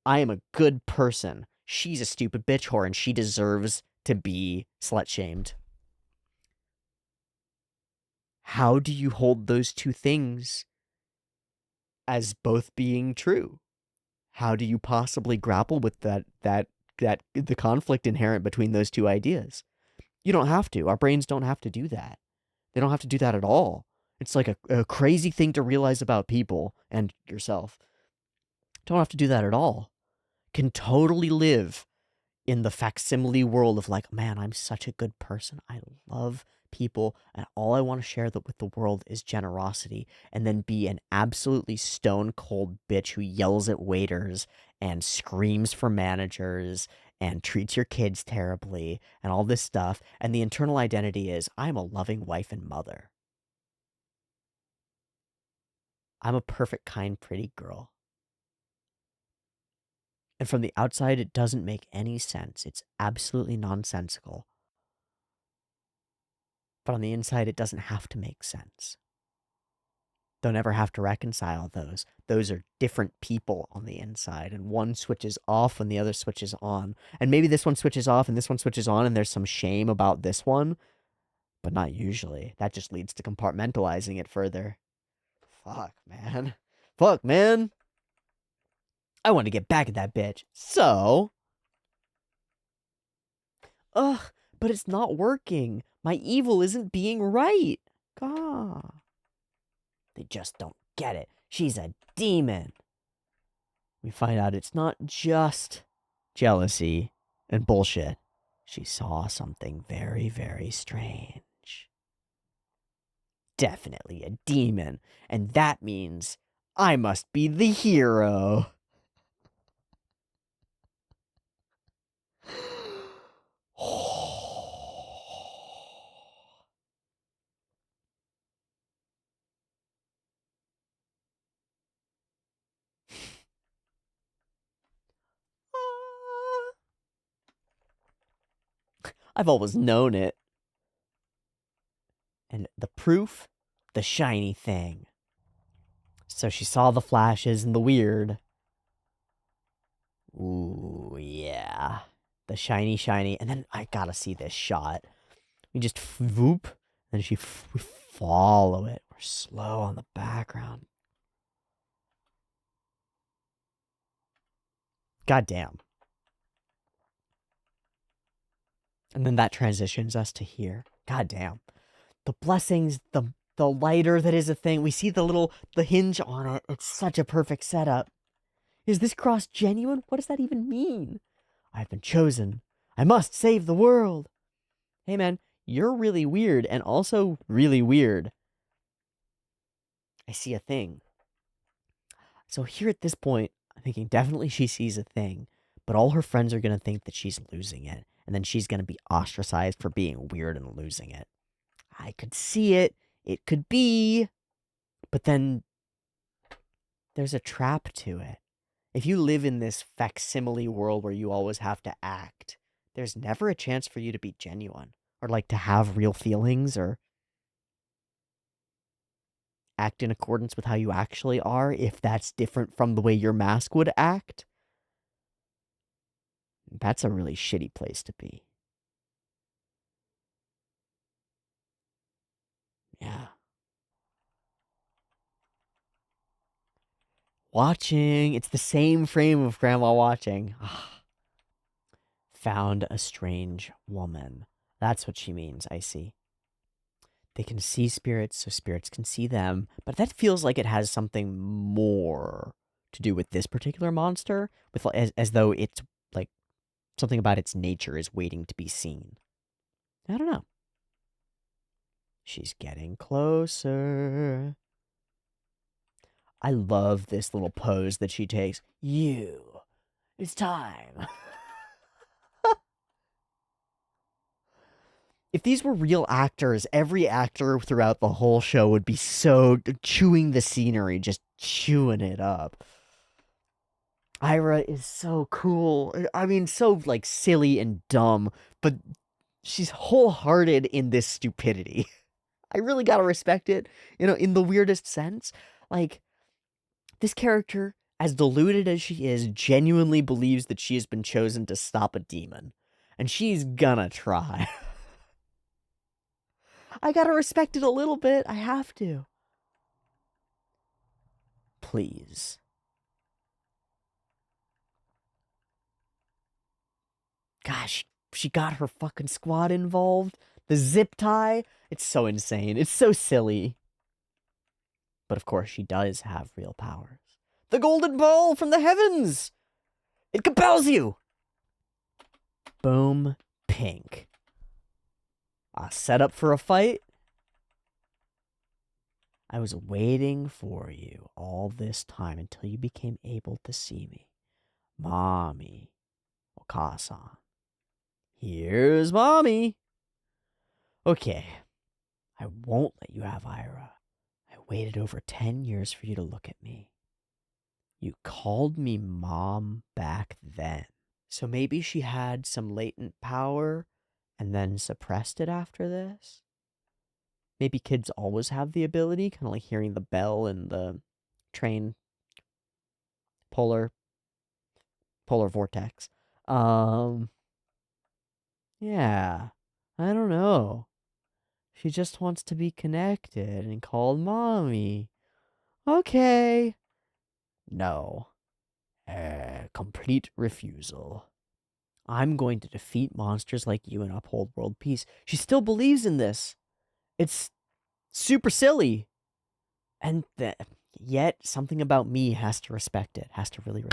I am a good person. She's a stupid bitch whore and she deserves to be slut shamed. How do you hold those two things as both being true? How do you possibly grapple with that the conflict inherent between those two ideas? You don't have to. Our brains don't have to do that. They don't have to do that at all. It's like a crazy thing to realize about people and yourself. Don't have to do that at all. Can totally live in the facsimile world of like, man, I'm such a good person. I love people, and all I want to share with the world is generosity, and then be an absolutely stone cold bitch who yells at waiters and screams for managers and treats your kids terribly and all this stuff. And the internal identity is, I'm a loving wife and mother. I'm a perfect, kind, pretty girl. And from the outside, it doesn't make any sense. It's absolutely nonsensical. But on the inside, it doesn't have to make sense. Don't ever have to reconcile those. Those are different people on the inside, and one switches off when the other switches on. And maybe this one switches off and this one switches on, and there's some shame about this one, but not usually. That just leads to compartmentalizing it further. Fuck, man. Fuck, man. I want to get back at that bitch. So. Ugh, but it's not working. My evil isn't being right. God. They just don't get it. She's a demon. We find out it's not just jealousy and bullshit. She saw something very, very strange. Definitely a demon. And that means I must be the hero. I've always known it. And the proof? The shiny thing. So she saw the flashes and the weird. Ooh, yeah. The shiny, shiny. And then I gotta see this shot. We just whoop. And we follow it. We're slow on the background. God damn. And then that transitions us to here. God damn. The blessings, the lighter that is a thing. We see the hinge on it. It's such a perfect setup. Is this cross genuine? What does that even mean? I've been chosen. I must save the world. Hey man, you're really weird and also really weird. I see a thing. So here at this point, I'm thinking definitely she sees a thing, but all her friends are going to think that she's losing it. And then she's going to be ostracized for being weird and losing it. I could see it. It could be. But then there's a trap to it. If you live in this facsimile world where you always have to act, there's never a chance for you to be genuine or like to have real feelings or act in accordance with how you actually are if that's different from the way your mask would act. That's a really shitty place to be. Yeah. Watching. It's the same frame of Grandma watching. Found a strange woman. That's what she means, I see. They can see spirits, so spirits can see them. But that feels like it has something more to do with this particular monster, with as though it's like something about its nature is waiting to be seen. I don't know. She's getting closer. I love this little pose that she takes. It's time. If these were real actors, every actor throughout the whole show would be so chewing the scenery, just chewing it up. Aira is so cool. I mean, so like silly and dumb, but she's wholehearted in this stupidity. I really gotta respect it, in the weirdest sense. Like, this character, as deluded as she is, genuinely believes that she has been chosen to stop a demon. And she's gonna try. I gotta respect it a little bit. I have to. Please. Gosh, she got her fucking squad involved. The zip tie. It's so insane. It's so silly. But of course, she does have real powers. The golden ball from the heavens! It compels you! Boom. Pink. Set up for a fight? I was waiting for you all this time until you became able to see me. Mommy. Okasan. Here's Mommy. Okay. I won't let you have Aira. I waited over 10 years for you to look at me. You called me Mom back then. So maybe she had some latent power and then suppressed it after this? maybe kids always have the ability, kind of like hearing the bell in the train polar vortex. Um, yeah, I don't know. She just wants to be connected and called mommy. Okay. No. Complete refusal. I'm going to defeat monsters like you and uphold world peace. She still believes in this. It's super silly. And yet, something about me has to respect it. Has to really.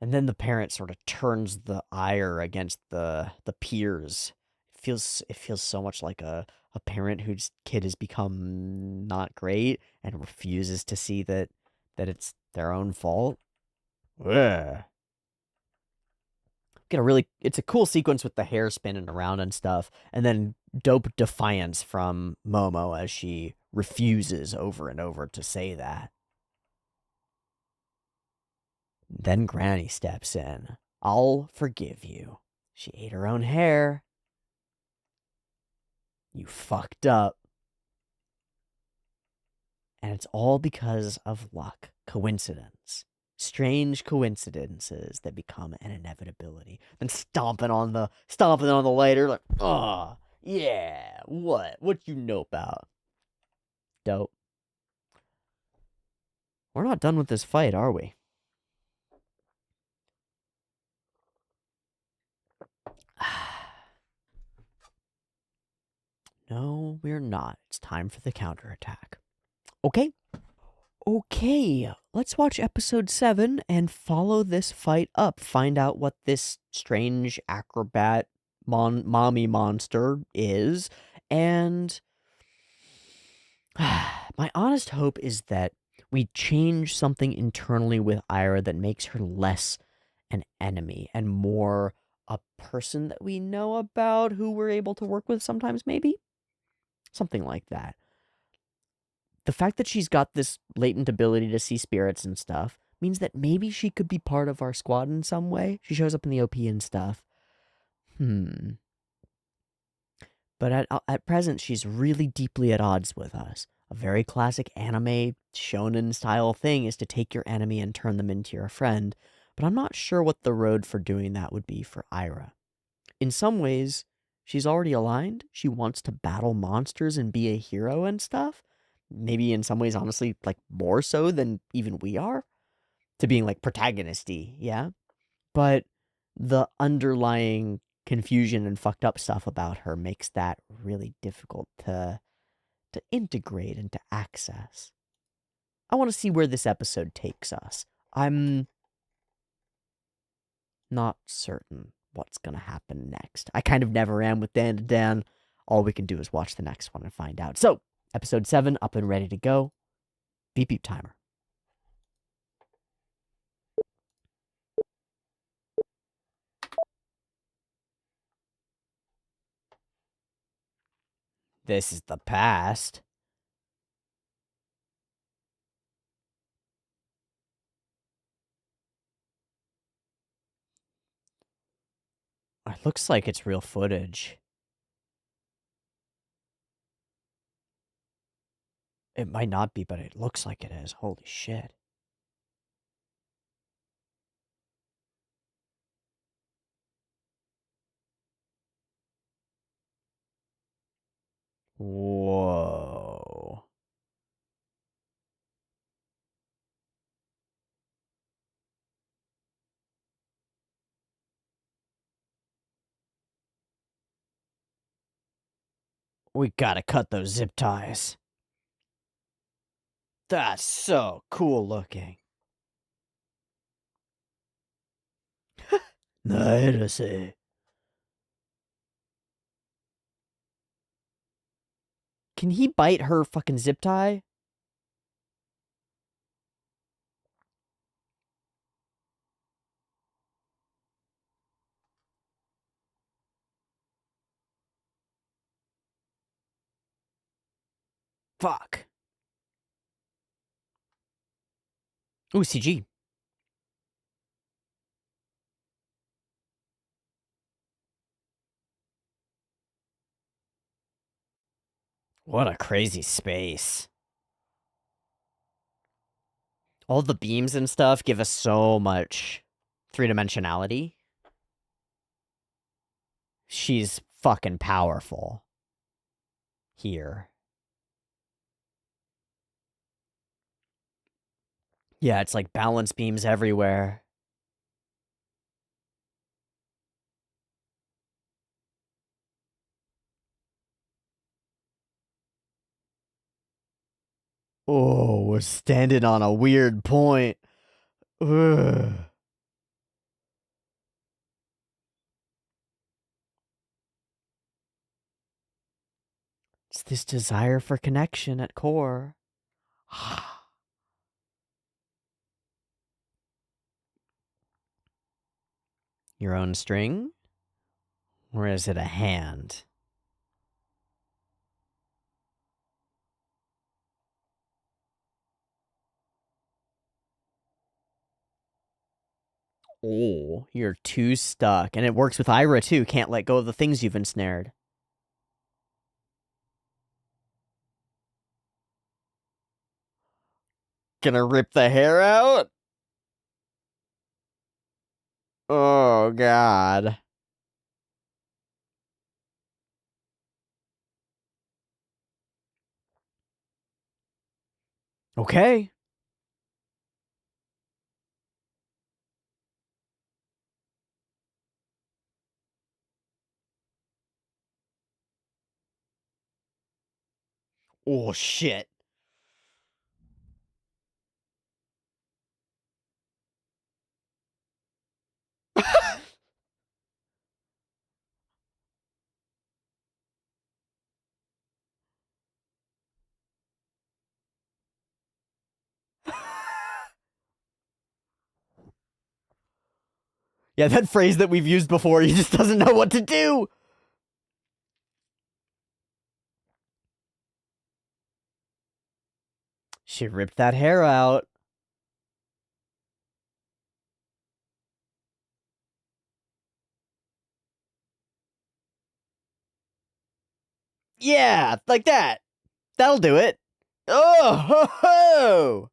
And then the parent sort of turns the ire against the peers. It feels so much like a parent whose kid has become not great and refuses to see that it's their own fault. Ugh. It's a cool sequence with the hair spinning around and stuff, and then dope defiance from Momo as she refuses over and over to say that. Then Granny steps in. I'll forgive you. She ate her own hair. You fucked up. And it's all because of luck, coincidence. Strange coincidences that become an inevitability. Then stomping on the lighter, like, oh, yeah, what? What you know about? Dope. We're not done with this fight, are we? No, we're not. It's time for the counterattack. Okay. Okay, let's watch episode 7 and follow this fight up. Find out what this strange acrobat mommy monster is. And my honest hope is that we change something internally with Aira that makes her less an enemy and more a person that we know about who we're able to work with sometimes, maybe? Something like that. The fact that she's got this latent ability to see spirits and stuff means that maybe she could be part of our squad in some way. She shows up in the OP and stuff. But at present, she's really deeply at odds with us. A very classic anime shonen style thing is to take your enemy and turn them into your friend, but I'm not sure what the road for doing that would be for Aira. In some ways, she's already aligned. She wants to battle monsters and be a hero and stuff. Maybe in some ways, honestly, like more so than even we are, to being like protagonisty, yeah? But the underlying confusion and fucked up stuff about her makes that really difficult to integrate and to access. I want to see where this episode takes us. I'm not certain what's going to happen next. I kind of never am with Dandadan. All we can do is watch the next one and find out. So, episode 7 up and ready to go. Beep beep timer. This is the past. It looks like it's real footage. It might not be, but it looks like it is. Holy shit. Whoa. We gotta cut those zip ties. That's so cool looking. Nairase. Can he bite her fucking zip tie? Fuck. Ooh, CG. What a crazy space. All the beams and stuff give us so much three-dimensionality. She's fucking powerful here. Yeah, it's like balance beams everywhere. Oh, we're standing on a weird point. Ugh. It's this desire for connection at core. Your own string? Or is it a hand? Oh, you're too stuck. And it works with Aira too. Can't let go of the things you've ensnared. Gonna rip the hair out? Oh, God. Okay. Oh, shit. Yeah, that phrase that we've used before, he just doesn't know what to do. She ripped that hair out. Yeah, like that. That'll do it. Oh, ho, ho.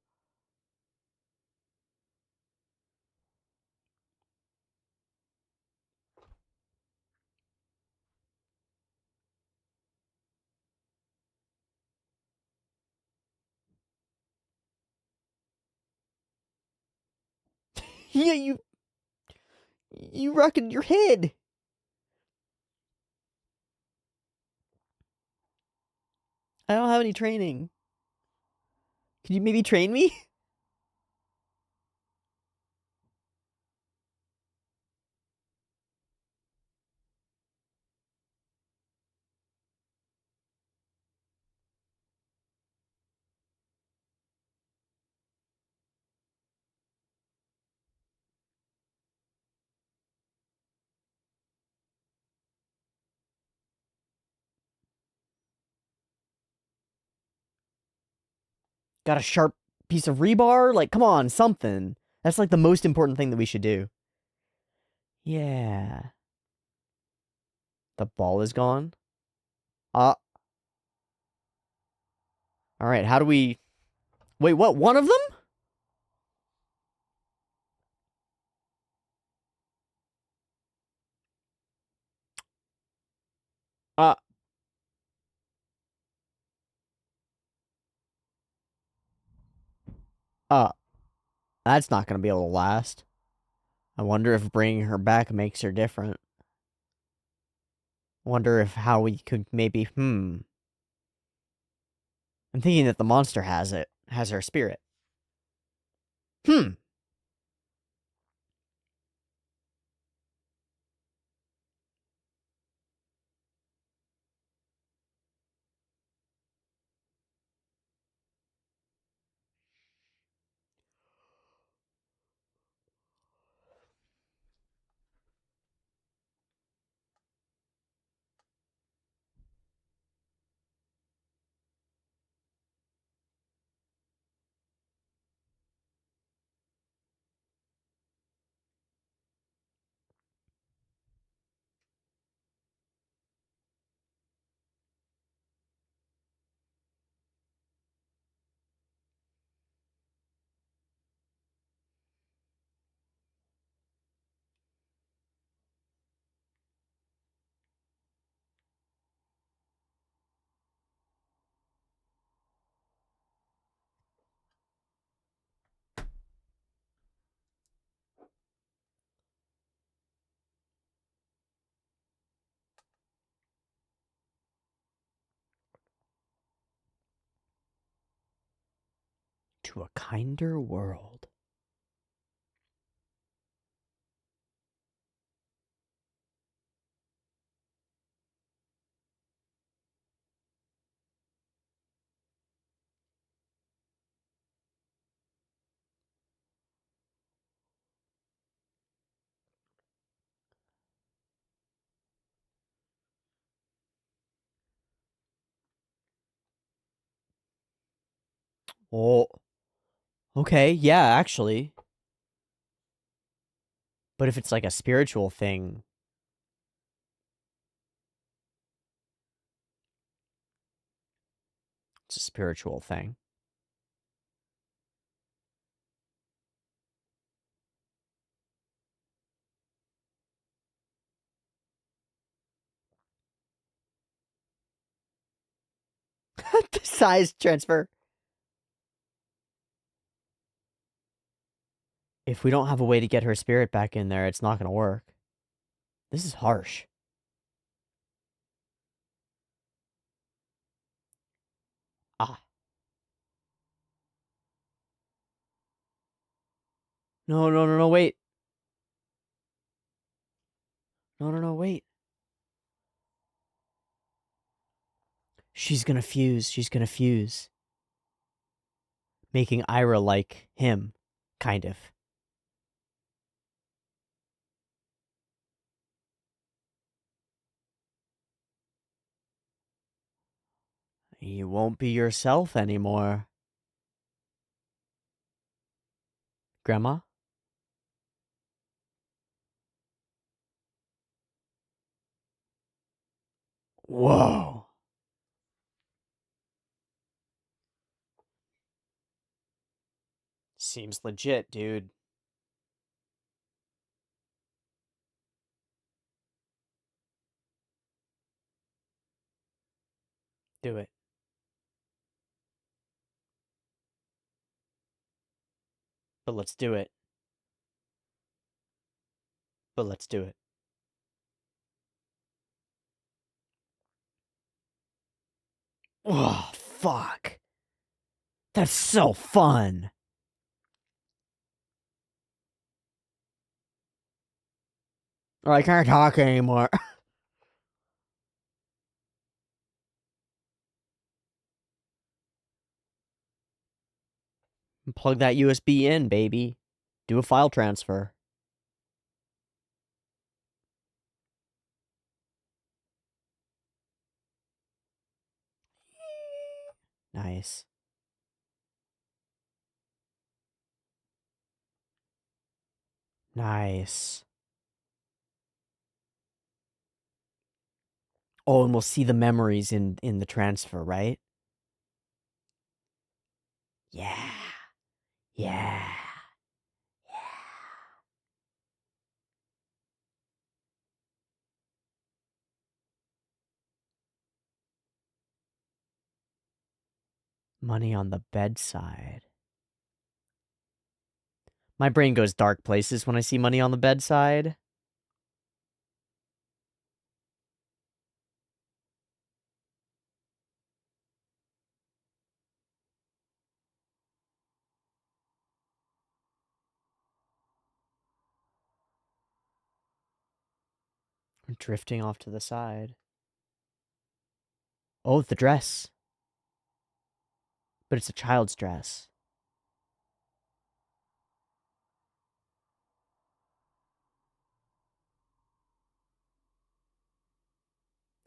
Yeah, you rocking your head. I don't have any training. Can you maybe train me? Got a sharp piece of rebar? Like, come on, something. That's like the most important thing that we should do. Yeah. The ball is gone. All right, how do we... Wait, what? One of them? Uh, uh, that's not gonna be able to last. I wonder if bringing her back makes her different. Wonder if how we could maybe, I'm thinking that the monster has it. Has her spirit. Hmm. to a kinder world. Oh, okay, yeah, actually. But if it's like a spiritual thing, it's a spiritual thing. The size transfer. If we don't have a way to get her spirit back in there, it's not gonna work. This is harsh. Ah. No, no, no, no, wait. No, no, no, wait. She's gonna fuse. She's gonna fuse. Making Aira like him. Kind of. You won't be yourself anymore. Grandma? Whoa. Seems legit, dude. Do it. But let's do it. But let's do it. Oh, fuck. That's so fun. I can't talk anymore. Plug that USB in, baby. Do a file transfer. Nice. Nice. Oh, and we'll see the memories in the transfer, right? Yeah. Yeah. Money on the bedside. My brain goes dark places when I see money on the bedside. Drifting off to the side. Oh, the dress. But it's a child's dress.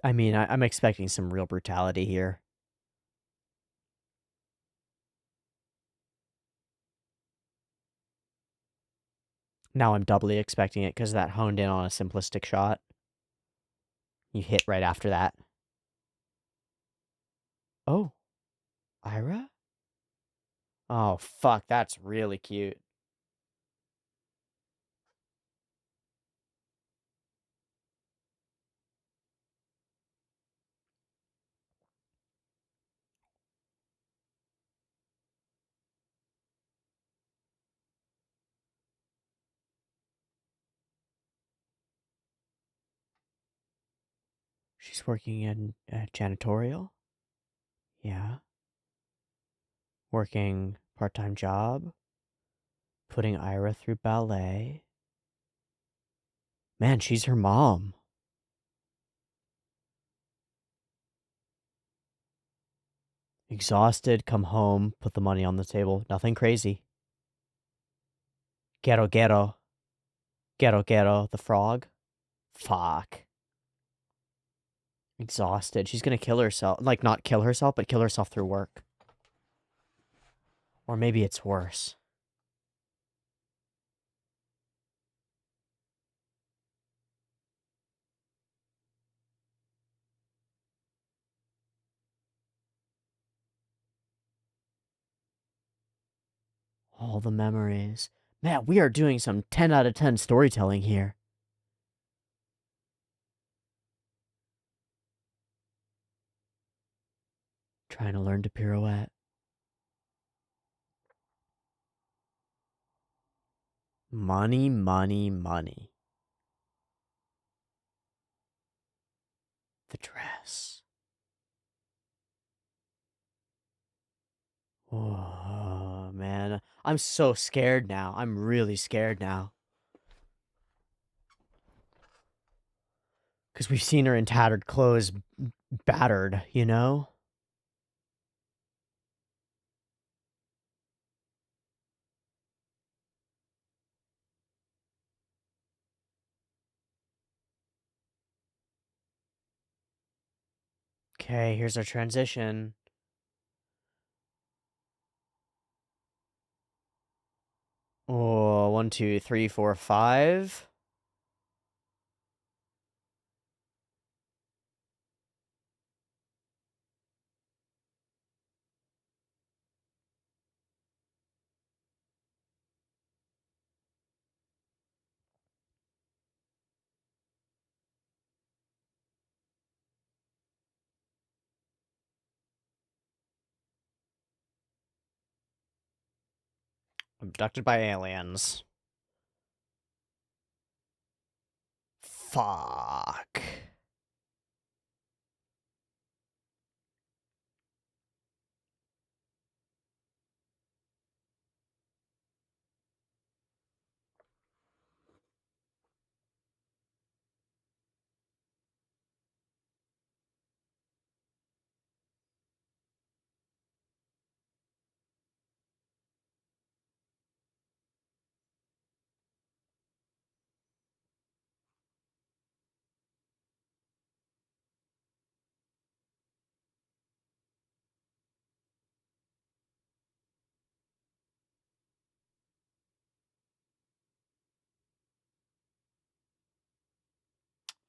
I mean, I'm expecting some real brutality here. Now I'm doubly expecting it because that honed in on a simplistic shot. You hit right after that. Oh, Aira? Oh, fuck, that's really cute. She's working in janitorial? Yeah. Working Part-time job. Putting Aira through ballet. Man, she's her mom. Exhausted, come home, put the money on the table. Nothing crazy. Ghetto, ghetto. Ghetto, ghetto. The frog. Fuck. Exhausted. She's gonna kill herself. Like, not kill herself, but kill herself through work. Or maybe it's worse. All the memories. Man, we are doing some 10 out of 10 storytelling here. Trying to learn to pirouette. Money, money, money. The dress. Oh, man. I'm so scared now. I'm really scared now. Because we've seen her in tattered clothes, battered, you know? Okay, here's our transition. Oh, 1, 2, 3, 4, 5. Abducted by aliens. Fuck.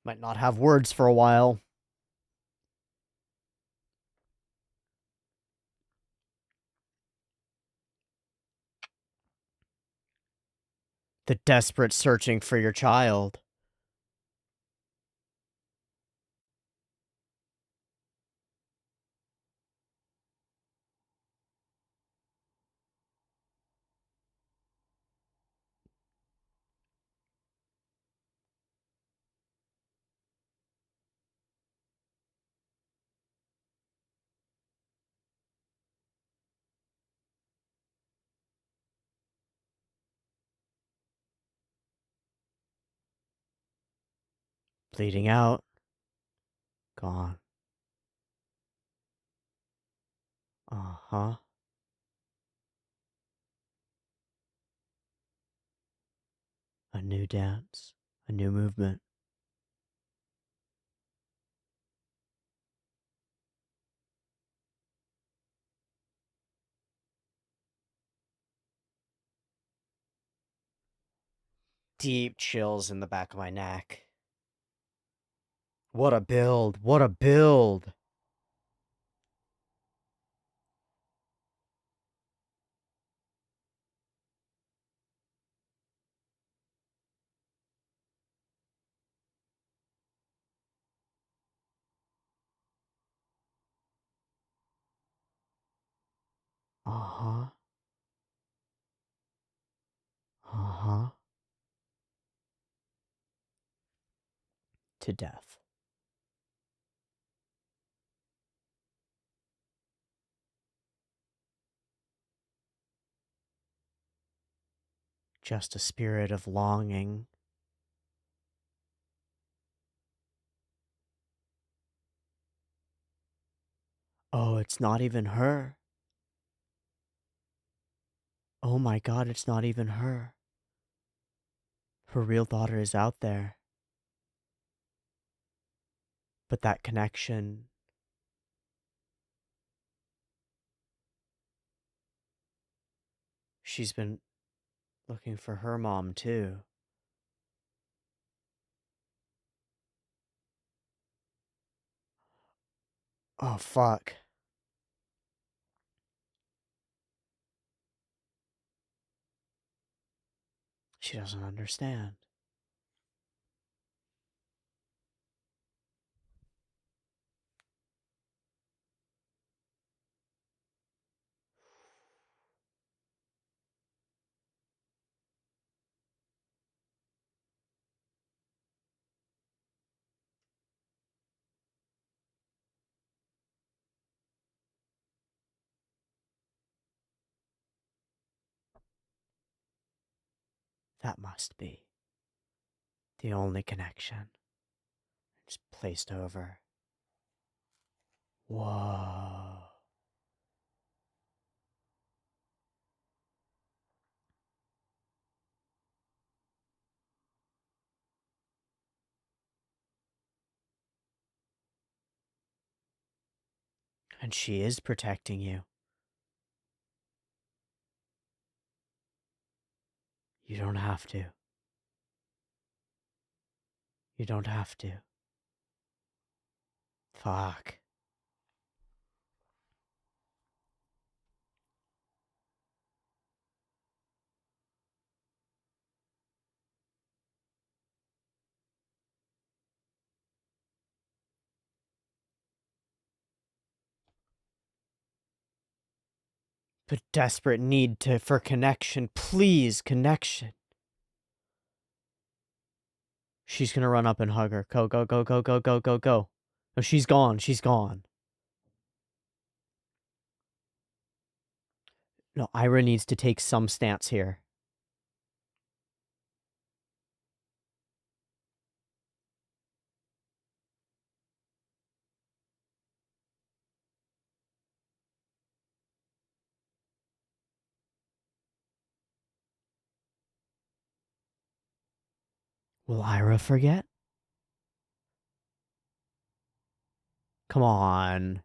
Might not have words for a while. The desperate searching for your child. Bleeding out. Gone. Uh-huh. A new dance. A new movement. Deep chills in the back of my neck. What a build. What a build. Uh-huh. Uh-huh. To death. Just a spirit of longing. Oh, it's not even her. Oh my god, it's not even her. Her real daughter is out there. But that connection... She's been looking for her mom, too. Oh, fuck. She doesn't understand. That must be the only connection. It's placed over. Whoa. And she is protecting you. You don't have to. You don't have to. Fuck. But desperate need for connection. Please, connection. She's gonna run up and hug her. Go, go, go, go, go, go, go, go. No, she's gone. She's gone. No, Aira needs to take some stance here. Will Aira forget? Come on.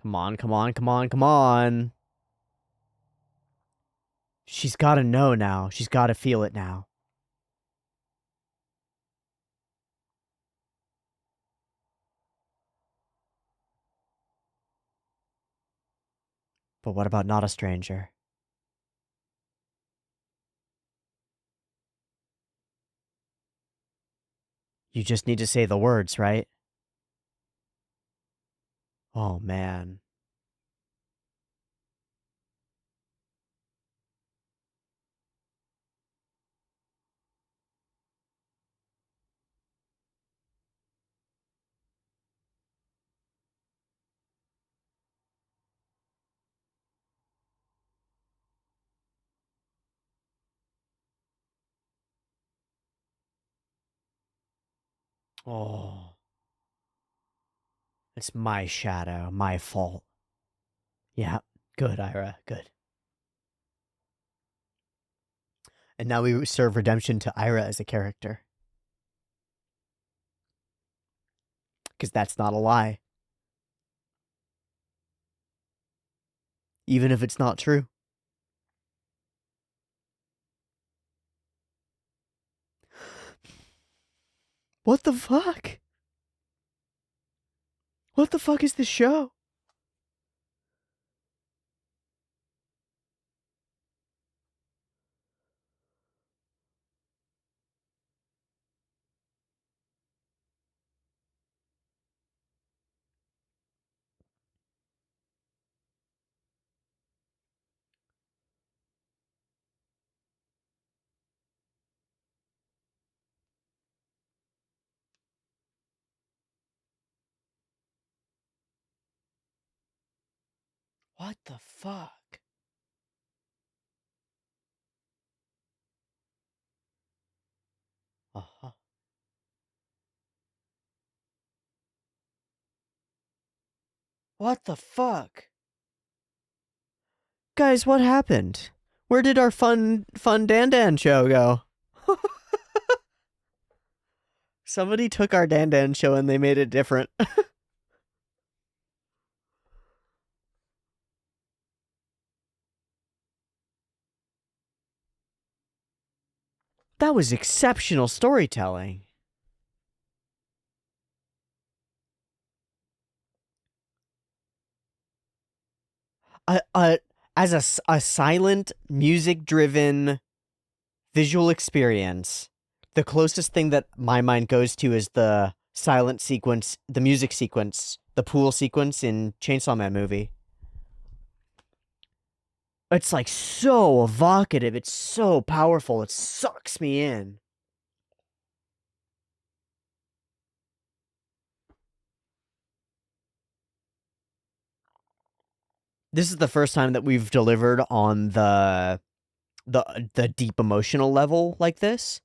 Come on, come on, come on, come on. She's gotta know now. She's gotta feel it now. But what about not a stranger? You just need to say the words, right? Oh, man. Oh. It's my shadow, my fault. Yeah, good, Aira, good. And now we serve redemption to Aira as a character. Because that's not a lie. Even if it's not true. What the fuck? What the fuck is this show? What the fuck? What the fuck? Guys, what happened? Where did our fun Dandan show go? Somebody took our Dandan show and they made it different. That was exceptional storytelling. As a silent, music-driven visual experience, the closest thing that my mind goes to is the silent sequence, the music sequence, the pool sequence in Chainsaw Man movie. It's like so evocative, it's so powerful, it sucks me in. This is the first time that we've delivered on the deep emotional level like this.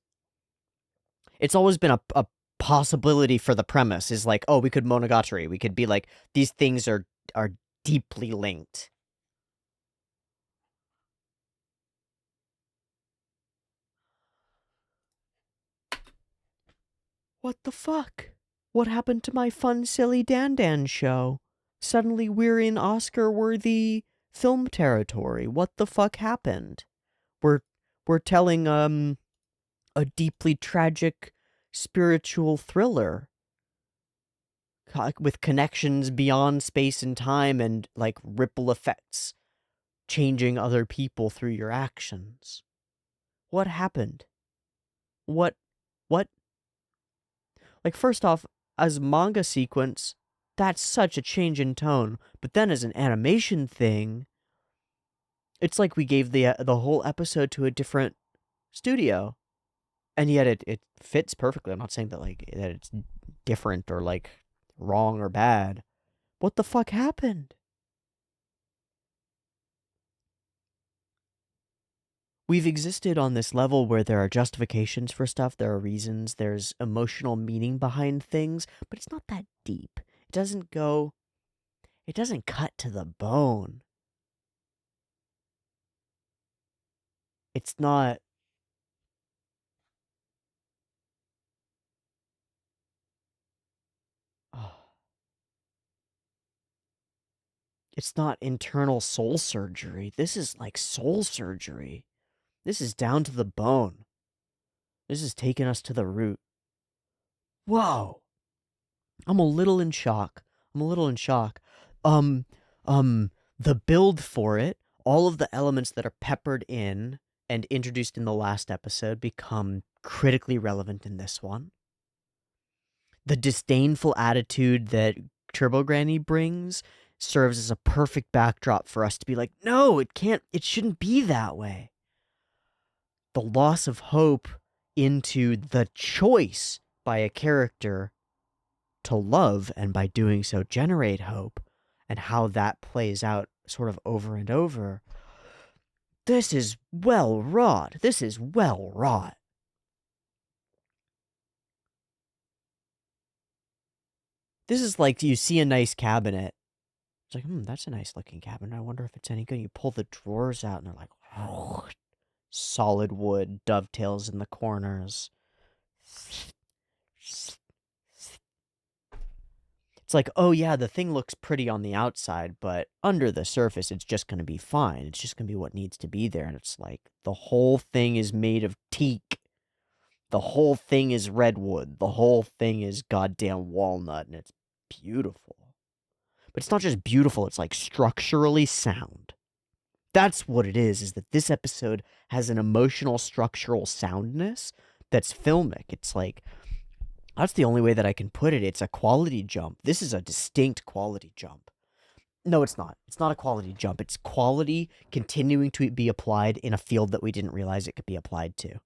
It's always been a possibility for the premise is like, oh, we could monogatari. We could be like, these things are deeply linked. What the fuck? What happened to my fun, silly Dandan show? Suddenly we're in Oscar-worthy film territory. What the fuck happened? We're we're telling a deeply tragic spiritual thriller with connections beyond space and time and like ripple effects changing other people through your actions. What happened? What what like first off, as manga sequence, that's such a change in tone, but then as an animation thing, it's like we gave the whole episode to a different studio. And yet it fits perfectly. I'm not saying that like that it's different or like wrong or bad. What the fuck happened? We've existed on this level where there are justifications for stuff, there are reasons, there's emotional meaning behind things, but it's not that deep. It doesn't cut to the bone. It's not, oh, it's not internal soul surgery. This is like soul surgery. This is down to the bone. This is taking us to the root. Whoa. I'm a little in shock. I'm a little in shock. Um, the build for it, all of the elements that are peppered in and introduced in the last episode become critically relevant in this one. The disdainful attitude that Turbo Granny brings serves as a perfect backdrop for us to be like, no, it shouldn't be that way. The loss of hope into the choice by a character to love and by doing so generate hope and how that plays out sort of over and over. This is well wrought. This is well wrought. This is like you see a nice cabinet. It's like, that's a nice looking cabinet. I wonder if it's any good. You pull the drawers out and they're like, oh, solid wood, dovetails in the corners. It's like, oh yeah, the thing looks pretty on the outside, but under the surface, it's just going to be fine. It's just going to be what needs to be there. And it's like, the whole thing is made of teak. The whole thing is redwood. The whole thing is goddamn walnut, and it's beautiful. But it's not just beautiful, it's like structurally sound. That's what it is that this episode has an emotional structural soundness that's filmic. It's like, that's the only way that I can put it. It's a quality jump. This is a distinct quality jump. No, it's not. It's not a quality jump. It's quality continuing to be applied in a field that we didn't realize it could be applied to.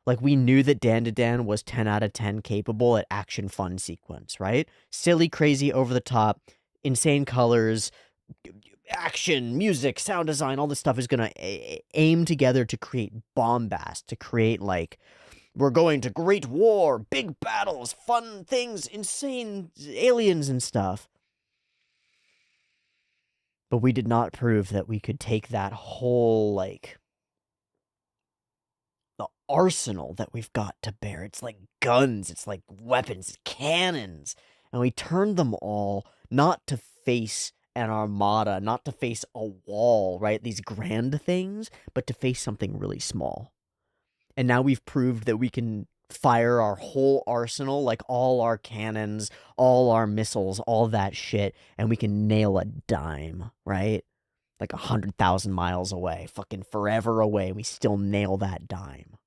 Like, we knew that Dandadan was 10 out of 10 capable at action fun sequence, right? Silly, crazy, over the top, insane colors, action, music, sound design, all this stuff is going to aim together to create bombast, to create, like, we're going to great war, big battles, fun things, insane aliens and stuff. But we did not prove that we could take that whole, like, the arsenal that we've got to bear. It's like guns, it's like weapons, it's cannons. And we turned them all not to face an armada, not to face a wall, right? These grand things, but to face something really small. And now we've proved that we can fire our whole arsenal, like all our cannons, all our missiles, all that shit, and we can nail a dime, right? Like 100,000 miles away, fucking forever away, we still nail that dime.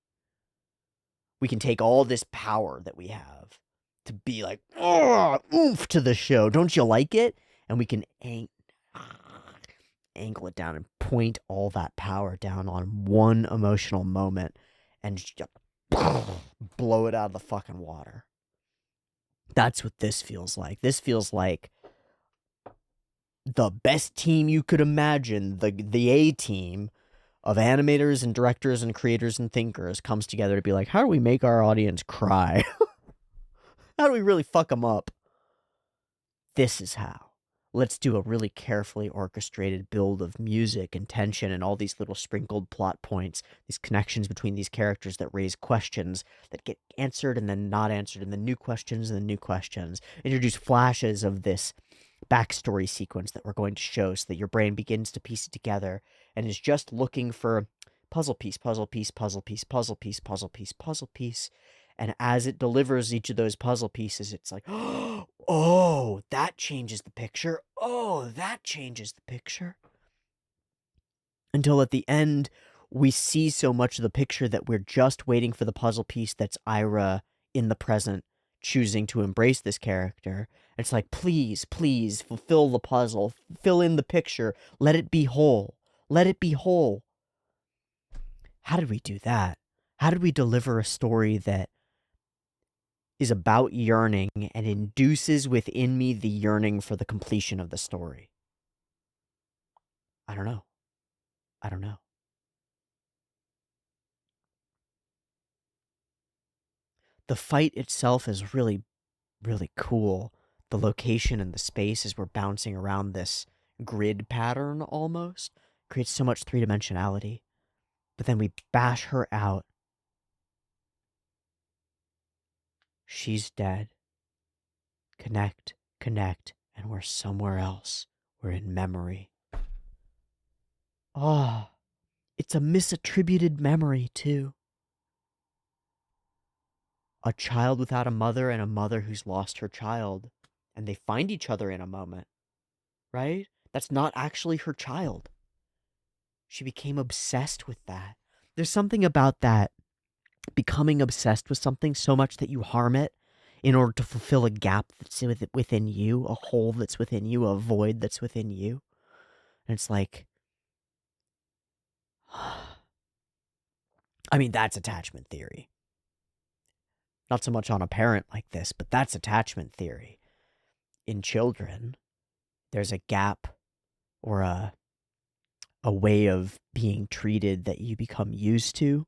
We can take all this power that we have to be like, oh, oomph to the show. Don't you like it? And we can angle it down and point all that power down on one emotional moment and just blow it out of the fucking water. That's what this feels like. This feels like the best team you could imagine, the A team of animators and directors and creators and thinkers comes together to be like, how do we make our audience cry? How do we really fuck them up? This is how. Let's do a really carefully orchestrated build of music and tension and all these little sprinkled plot points, these connections between these characters that raise questions that get answered and then not answered, and then new questions and then new questions. Introduce flashes of this backstory sequence that we're going to show so that your brain begins to piece it together and is just looking for puzzle piece, puzzle piece, puzzle piece, puzzle piece, puzzle piece, puzzle piece. And as it delivers each of those puzzle pieces, it's like, oh, that changes the picture. Oh, that changes the picture. Until at the end, we see so much of the picture that we're just waiting for the puzzle piece that's Aira in the present, choosing to embrace this character. It's like, please, please, fulfill the puzzle. Fill in the picture. Let it be whole. Let it be whole. How did we do that? How did we deliver a story that is about yearning and induces within me the yearning for the completion of the story? I don't know. I don't know. The fight itself is really, really cool. The location and the space as we're bouncing around this grid pattern almost creates so much three-dimensionality. But then we bash her out. She's dead. Connect, connect, and we're somewhere else. We're in memory. Oh, it's a misattributed memory, too. A child without a mother and a mother who's lost her child. And they find each other in a moment, right? That's not actually her child. She became obsessed with that. There's something about that, becoming obsessed with something so much that you harm it in order to fulfill a gap that's within you, a hole that's within you, a void that's within you. And it's like, I mean, that's attachment theory. Not so much on a parent like this, but that's attachment theory. In children, there's a gap or a way of being treated that you become used to.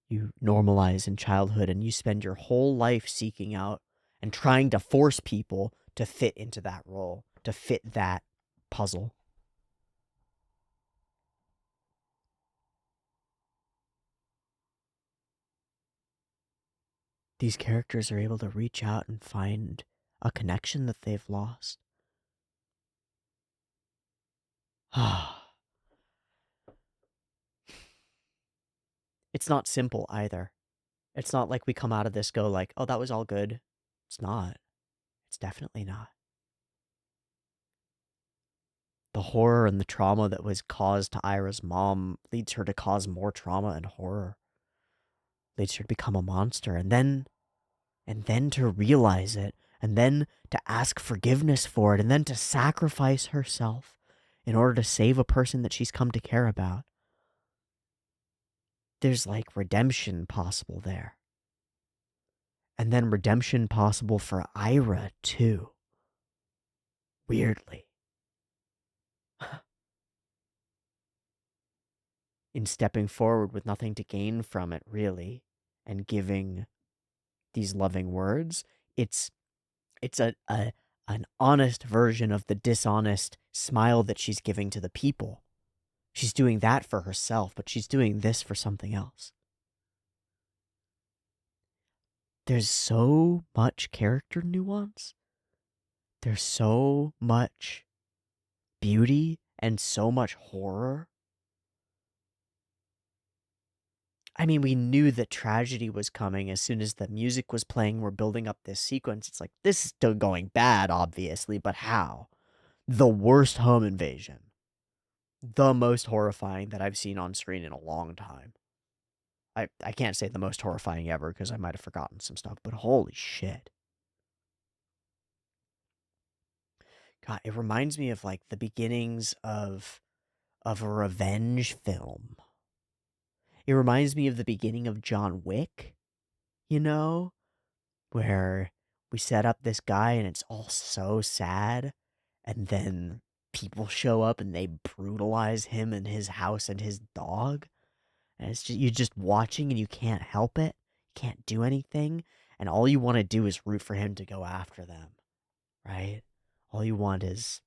You normalize in childhood and you spend your whole life seeking out and trying to force people to fit into that role, to fit that puzzle. These characters are able to reach out and find a connection that they've lost. It's not simple either. It's not like we come out of this go like, oh, that was all good. It's not. It's definitely not. The horror and the trauma that was caused to Aira's mom leads her to cause more trauma and horror. Leads her to become a monster, and then to realize it, and then to ask forgiveness for it, and then to sacrifice herself in order to save a person that she's come to care about. There's like redemption possible there. And then redemption possible for Aira too. Weirdly. In stepping forward with nothing to gain from it, really, and giving these loving words, it's an honest version of the dishonest smile that she's giving to the people. She's doing that for herself, but she's doing this for something else. There's so much character nuance. There's so much beauty and so much horror. I mean, we knew that tragedy was coming as soon as the music was playing. We're building up this sequence. It's like, this is still going bad, obviously, but how? The worst home invasion. The most horrifying that I've seen on screen in a long time. I can't say the most horrifying ever because I might have forgotten some stuff, but holy shit. God, it reminds me of like the beginnings of a revenge film. It reminds me of the beginning of John Wick, you know, where we set up this guy and it's all so sad, and then people show up and they brutalize him and his house and his dog. And it's just, you're just watching and you can't help it. You can't do anything. And all you want to do is root for him to go after them, right? All you want is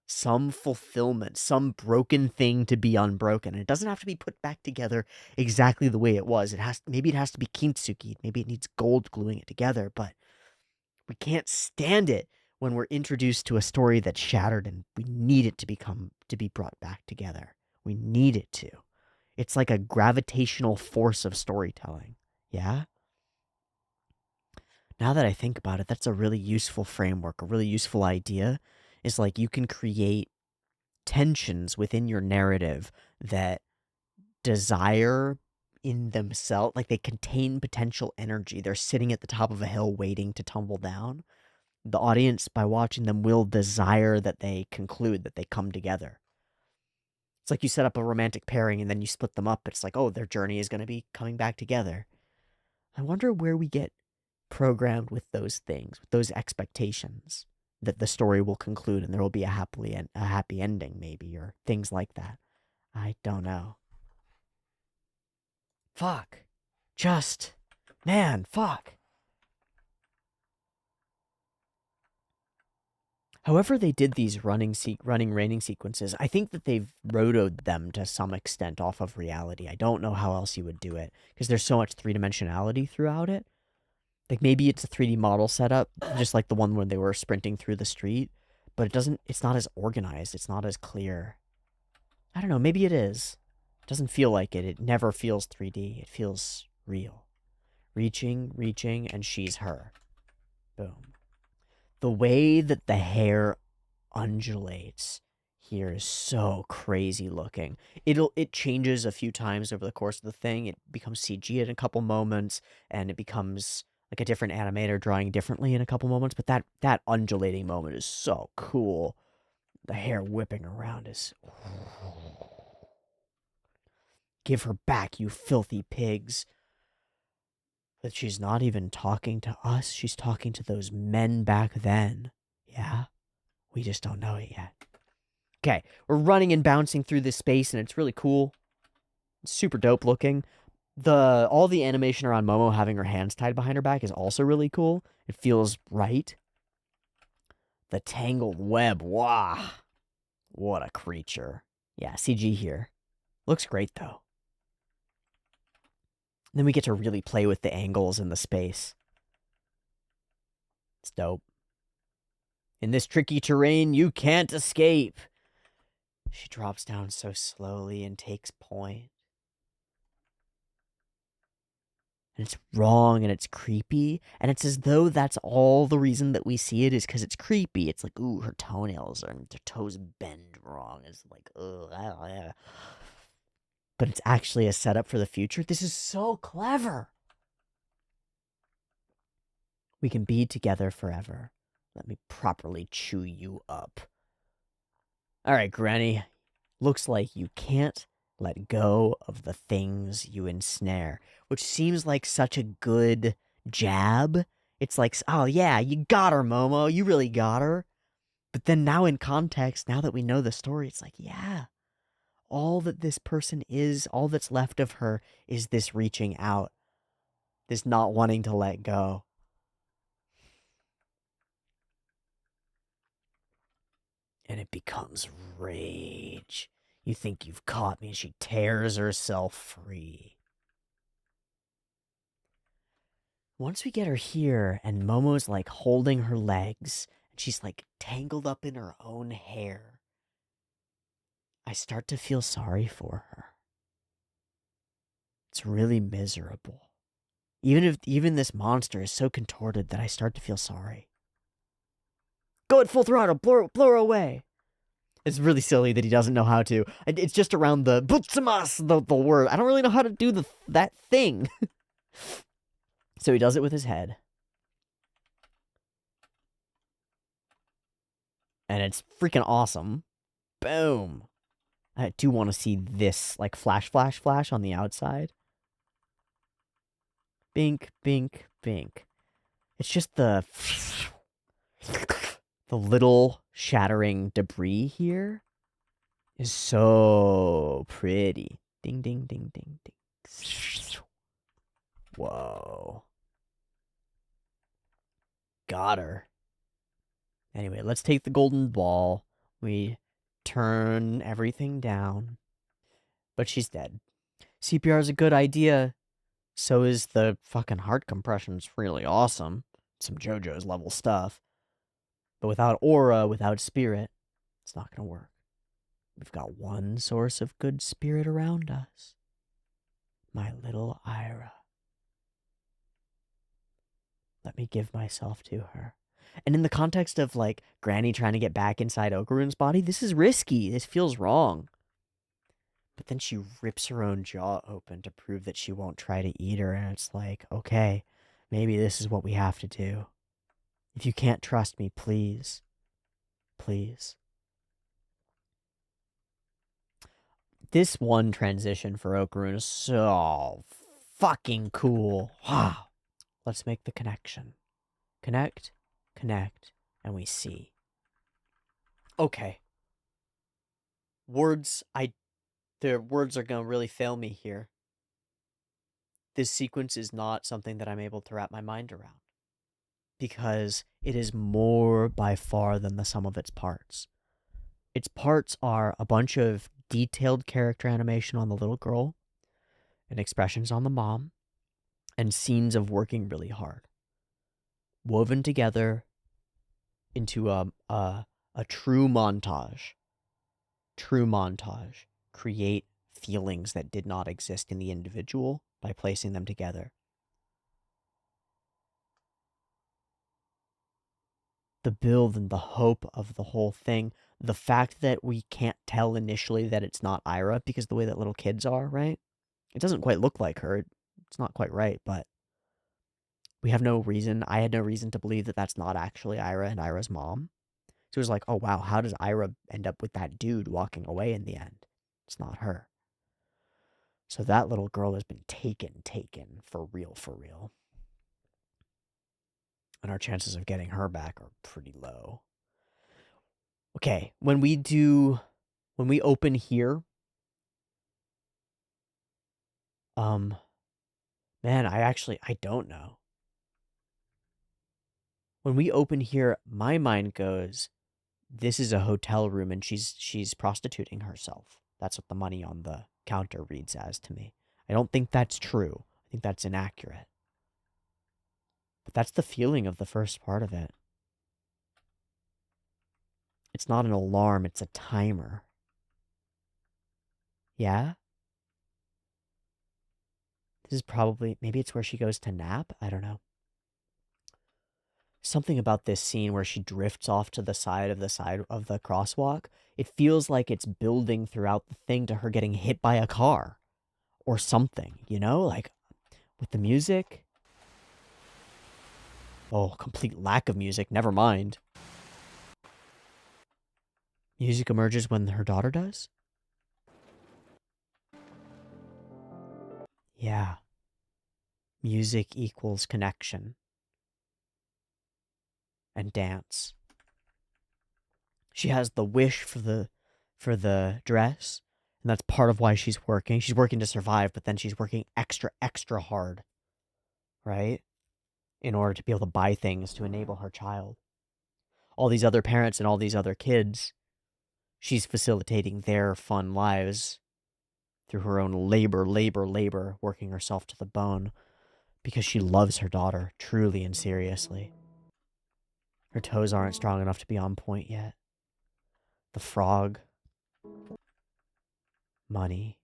some fulfillment, some broken thing to be unbroken. And it doesn't have to be put back together exactly the way it was. Maybe it has to be kintsugi. Maybe it needs gold gluing it together, but we can't stand it when we're introduced to a story that's shattered and we need it to be brought back together. We need it to. It's like a gravitational force of storytelling. Yeah? Now that I think about it, that's a really useful framework, a really useful idea. Is like you can create tensions within your narrative that desire in themselves, like they contain potential energy. They're sitting at the top of a hill waiting to tumble down. The audience, by watching them, will desire that they conclude, that they come together. It's like you set up a romantic pairing and then you split them up. It's like, oh, their journey is going to be coming back together. I wonder where we get programmed with those things, with those expectations that the story will conclude and there will be a happy ending, maybe, or things like that. I don't know. Fuck. Fuck. However they did these raining sequences, I think that they've rotoed them to some extent off of reality. I don't know how else you would do it, because there's so much three-dimensionality throughout it. Like, maybe it's a 3D model setup, just like the one when they were sprinting through the street, but it's not as organized, it's not as clear. I don't know, maybe it is. It doesn't feel like it. It never feels 3D. It feels real. Reaching, and she's her. Boom. The way that the hair undulates here is so crazy looking. It changes a few times over the course of the thing. It becomes CG in a couple moments, and it becomes like a different animator drawing differently in a couple moments. But that undulating moment is so cool. The hair whipping around is. Give her back, you filthy pigs. But she's not even talking to us. She's talking to those men back then. Yeah? We just don't know it yet. Okay, we're running and bouncing through this space, and it's really cool. It's super dope looking. All the animation around Momo having her hands tied behind her back is also really cool. It feels right. The tangled web, wow. What a creature. Yeah, CG here. Looks great, though. Then we get to really play with the angles and the space. It's dope. In this tricky terrain, you can't escape. She drops down so slowly and takes point. And it's wrong and it's creepy. And it's as though that's all the reason that we see it is because it's creepy. It's like, ooh, her toenails and her toes bend wrong. It's like, ugh. But it's actually a setup for the future. This is so clever. We can be together forever. Let me properly chew you up. All right, Granny. Looks like you can't let go of the things you ensnare, which seems like such a good jab. It's like, oh yeah, you got her, Momo. You really got her. But then now in context, now that we know the story, it's like, yeah, all that this person is, all that's left of her is this reaching out, this not wanting to let go. And it becomes rage. You think you've caught me, and she tears herself free. Once we get her here, and Momo's like holding her legs, and she's like tangled up in her own hair, I start to feel sorry for her. It's really miserable. Even this monster is so contorted that I start to feel sorry. Go at full throttle, blow her away. It's really silly that he doesn't know how to. It's just around the butsumas, the word. I don't really know how to do that thing. So he does it with his head. And it's freaking awesome. Boom. I do want to see this, like, flash on the outside. Bink, bink, bink. It's just the little shattering debris here is so pretty. Ding, ding, ding, ding, ding. Whoa. Got her. Anyway, let's take the golden ball. We turn everything down. But she's dead. CPR is a good idea. So is the fucking heart compression. It's really awesome. Some JoJo's level stuff. But without aura, without spirit, it's not going to work. We've got one source of good spirit around us. My little Aira. Let me give myself to her. And in the context of, like, Granny trying to get back inside Okarun's body, this is risky. This feels wrong. But then she rips her own jaw open to prove that she won't try to eat her, and it's like, okay, maybe this is what we have to do. If you can't trust me, please. Please. This one transition for Okarun is so fucking cool. Wow. Let's make the connection. Connect, and we see. Okay. The words are gonna really fail me here. This sequence is not something that I'm able to wrap my mind around. Because it is more by far than the sum of its parts. Its parts are a bunch of detailed character animation on the little girl, and expressions on the mom, and scenes of working really hard. Woven together into a true montage. True montage. Create feelings that did not exist in the individual by placing them together. The build and the hope of the whole thing, the fact that we can't tell initially that it's not Aira because the way that little kids are, right? It doesn't quite look like her. It's not quite right, but we have no reason. I had no reason to believe that that's not actually Aira and Aira's mom. So it was like, oh wow, how does Aira end up with that dude walking away in the end? It's not her. So that little girl has been taken for real. And our chances of getting her back are pretty low. Okay, when we open here, man, I don't know. When we open here, my mind goes, this is a hotel room and she's prostituting herself. That's what the money on the counter reads as to me. I don't think that's true. I think that's inaccurate. But that's the feeling of the first part of it. It's not an alarm, it's a timer. Yeah? This is probably, maybe it's where she goes to nap? I don't know. Something about this scene where she drifts off to the side of the crosswalk. It feels like it's building throughout the thing to her getting hit by a car or something, you know? Like, with the music. Oh, complete lack of music. Never mind. Music emerges when her daughter does? Yeah. Music equals connection. And dance. She has the wish for the dress, and that's part of why she's working. She's working to survive, but then she's working extra hard, right? In order to be able to buy things to enable her child. All these other parents and all these other kids She's facilitating their fun lives through her own labor, working herself to the bone because she loves her daughter truly and seriously. Her toes aren't strong enough to be on point yet. The frog, money,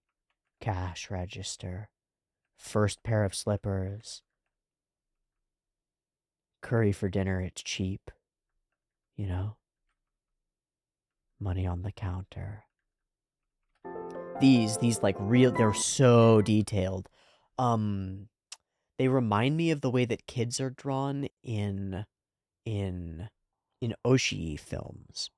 cash register, first pair of slippers, curry for dinner, it's cheap, you know? Money on the counter. These like real, they're so detailed. They remind me of the way that kids are drawn in Oshii films.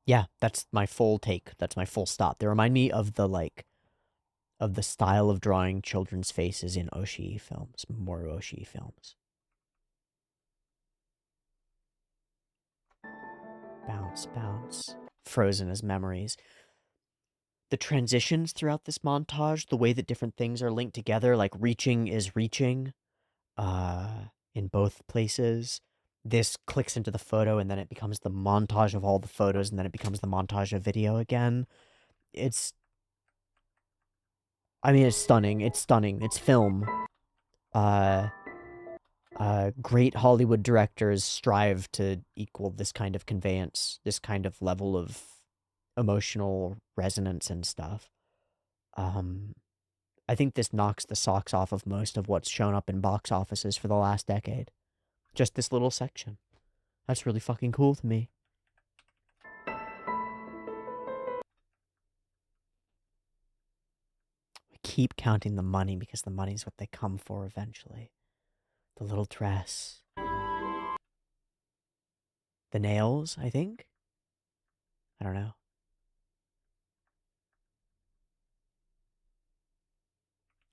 Yeah, that's my full take. That's my full stop. They remind me of the style of drawing children's faces in Oshii films, more Oshii films. Bounce, bounce. Frozen as memories. The transitions throughout this montage, the way that different things are linked together, like reaching is reaching, in both places. This clicks into the photo and then it becomes the montage of all the photos and then it becomes the montage of video again. It's stunning. It's stunning. It's film. Uh, Great Hollywood directors strive to equal this kind of conveyance, this kind of level of emotional resonance and stuff. I think this knocks the socks off of most of what's shown up in box offices for the last decade. Just this little section. That's really fucking cool to me. We keep counting the money because the money's what they come for eventually. The little dress. The nails, I think? I don't know.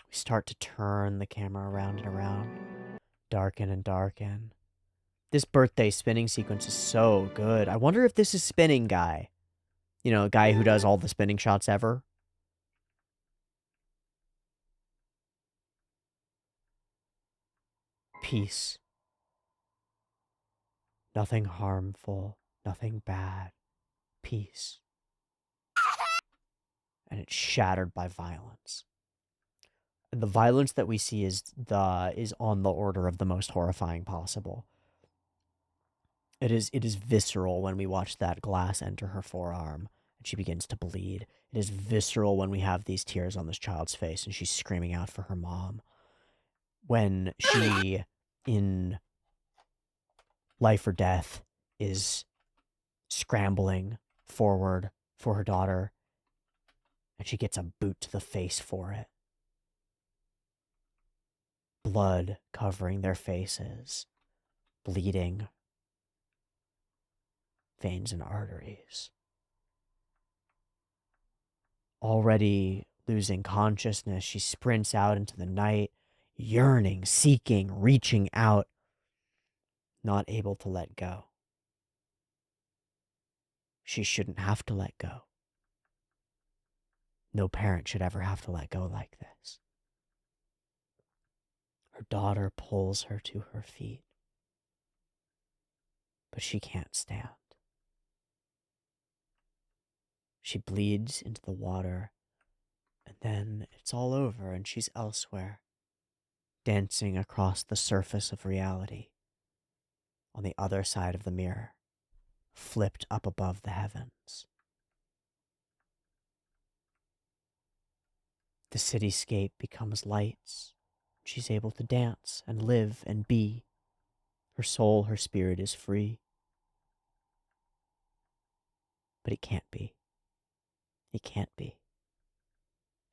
We start to turn the camera around and around. Darken and darken. This birthday spinning sequence is so good. I wonder if this is Spinning Guy. You know, a guy who does all the spinning shots ever. Peace. Nothing harmful. Nothing bad. Peace. And it's shattered by violence. And the violence that we see is on the order of the most horrifying possible. It is visceral when we watch that glass enter her forearm and she begins to bleed. It is visceral when we have these tears on this child's face and she's screaming out for her mom. When she, in life or death, is scrambling forward for her daughter and she gets a boot to the face for it. Blood covering their faces, bleeding, veins and arteries. Already losing consciousness, she sprints out into the night, yearning, seeking, reaching out, not able to let go. She shouldn't have to let go. No parent should ever have to let go like this. Her daughter pulls her to her feet, but she can't stand. She bleeds into the water, and then it's all over and she's elsewhere, dancing across the surface of reality, on the other side of the mirror, flipped up above the heavens. The cityscape becomes lights. She's able to dance and live and be. Her soul, her spirit is free. But it can't be. It can't be.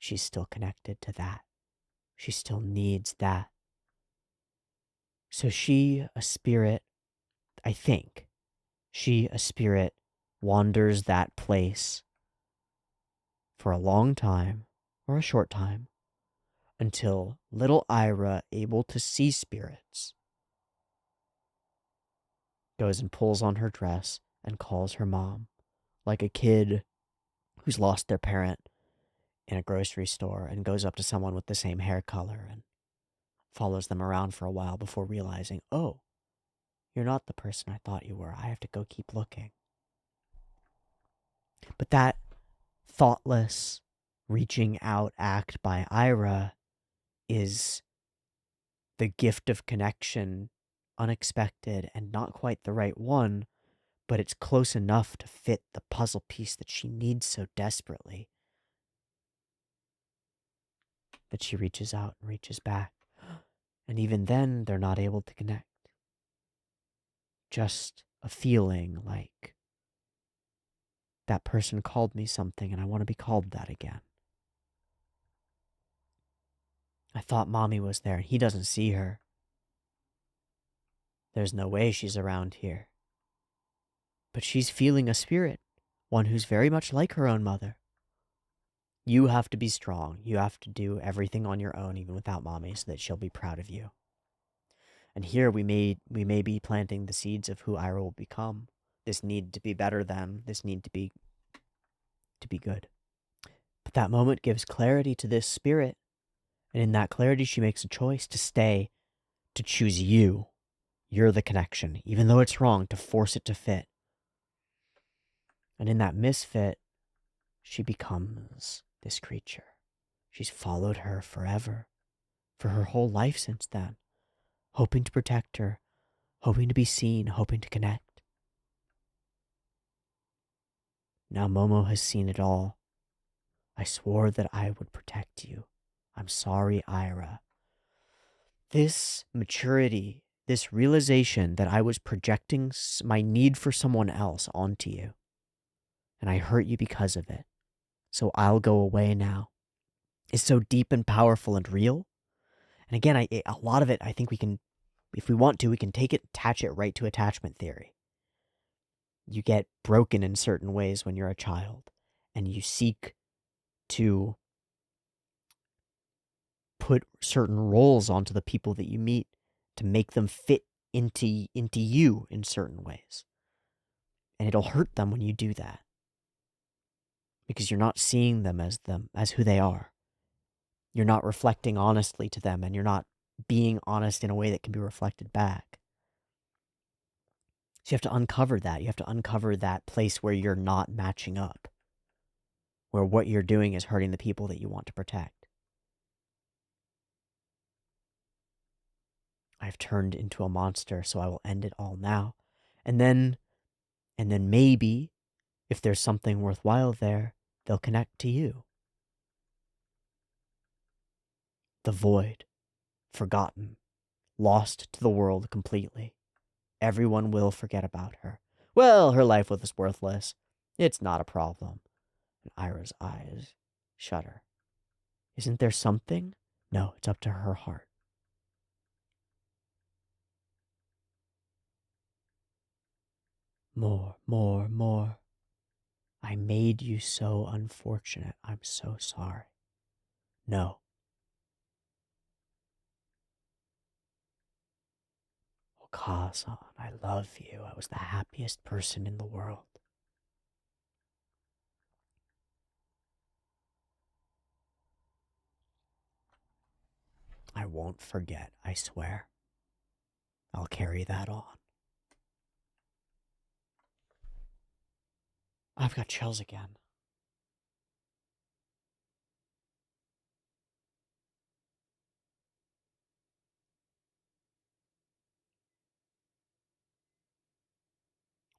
She's still connected to that. She still needs that. So she, a spirit, I think, she, a spirit, wanders that place for a long time, or a short time, until little Aira, able to see spirits, goes and pulls on her dress and calls her mom, like a kid who's lost their parent in a grocery store and goes up to someone with the same hair color and follows them around for a while before realizing, oh, you're not the person I thought you were. I have to go keep looking. But that thoughtless reaching out act by Aira is the gift of connection, unexpected and not quite the right one, but it's close enough to fit the puzzle piece that she needs so desperately that she reaches out and reaches back. And even then, they're not able to connect. Just a feeling like that person called me something and I want to be called that again. I thought Mommy was there and he doesn't see her. There's no way she's around here. But she's feeling a spirit, one who's very much like her own mother. You have to be strong. You have to do everything on your own, even without Mommy, so that she'll be proud of you. And here we may be planting the seeds of who Aira will become. This need to be better than, this need to be good. But that moment gives clarity to this spirit. And in that clarity, she makes a choice to stay, to choose you. You're the connection, even though it's wrong, to force it to fit. And in that misfit, she becomes this creature. She's followed her forever, for her whole life since then, hoping to protect her, hoping to be seen, hoping to connect. Now Momo has seen it all. I swore that I would protect you. I'm sorry, Aira. This maturity, this realization that I was projecting my need for someone else onto you, and I hurt you because of it, so I'll go away now, is so deep and powerful and real. And again, a lot of it, I think we can, if we want to, we can take it, attach it right to attachment theory. You get broken in certain ways when you're a child, and you seek to put certain roles onto the people that you meet to make them fit into you in certain ways. And it'll hurt them when you do that, because you're not seeing them as who they are. You're not reflecting honestly to them, and you're not being honest in a way that can be reflected back. So you have to uncover that. You have to uncover that place where you're not matching up, where what you're doing is hurting the people that you want to protect. I've turned into a monster, so I will end it all now. And then maybe, if there's something worthwhile there, they'll connect to you. The void, forgotten, lost to the world completely. Everyone will forget about her. Well, her life was worthless. It's not a problem. And Aira's eyes shudder. Isn't there something? No, it's up to her heart. More, more, more. I made you so unfortunate. I'm so sorry. No. Okasan, I love you. I was the happiest person in the world. I won't forget, I swear. I'll carry that on. I've got chills again.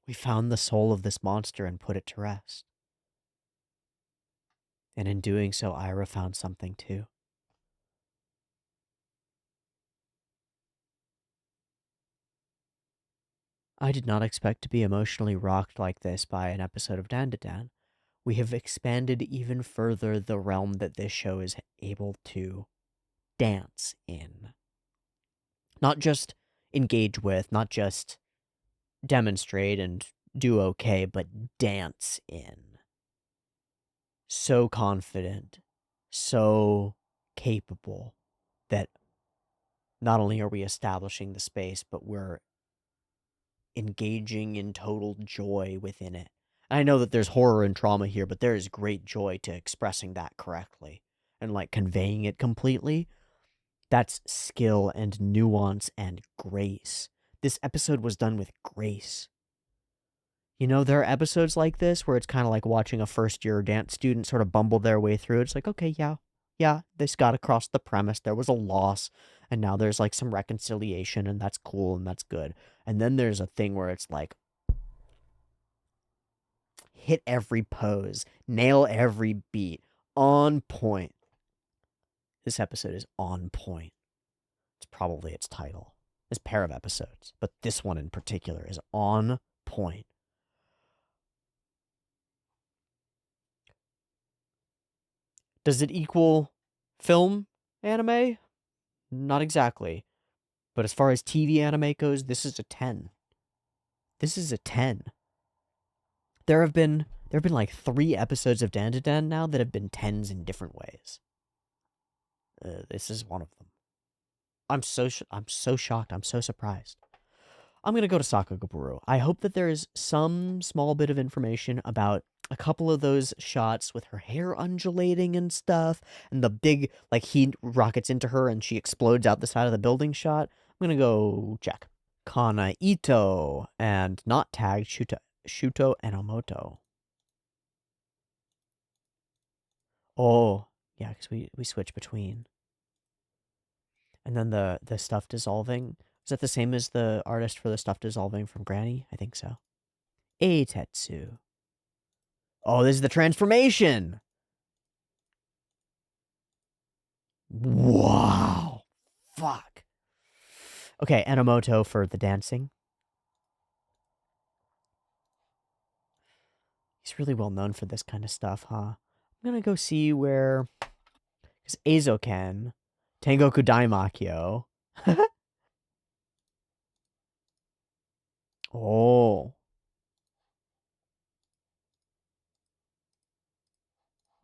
We found the soul of this monster and put it to rest. And in doing so, Aira found something too. I did not expect to be emotionally rocked like this by an episode of Dandadan. We have expanded even further the realm that this show is able to dance in. Not just engage with, not just demonstrate and do okay, but dance in. So confident, so capable that not only are we establishing the space, but we're engaging in total joy within it. I know that there's horror and trauma here, but there is great joy to expressing that correctly and like conveying it completely. That's skill and nuance and grace. This episode was done with grace. You know, there are episodes like this where it's kind of like watching a first year dance student sort of bumble their way through. It's like, okay, yeah, this got across the premise. There was a loss, and now there's like some reconciliation, and that's cool and that's good. And then there's a thing where it's like, hit every pose, nail every beat, on point. This episode is on point. It's probably its title. This pair of episodes, but this one in particular is on point. Does it equal film anime? Not exactly. But as far as TV anime goes, this is a 10. This is a 10. There have been like 3 episodes of Dandadan now that have been 10s in different ways. This is one of them. I'm so shocked. I'm so surprised. I'm gonna go to Sakagaburu. I hope that there is some small bit of information about a couple of those shots with her hair undulating and stuff, and the big, like, he rockets into her and she explodes out the side of the building shot. I'm gonna go check. Kana Ito, and not tagged Shuto Enomoto. Oh, yeah, because we switch between. And then the stuff dissolving. Is that the same as the artist for the stuff dissolving from Granny? I think so. Eitetsu. Oh, this is the transformation. Wow. Fuck. Okay, Enomoto for the dancing. He's really well known for this kind of stuff, huh? I'm gonna go see where... Because Eizoken, Tengoku Daimakyo. Oh.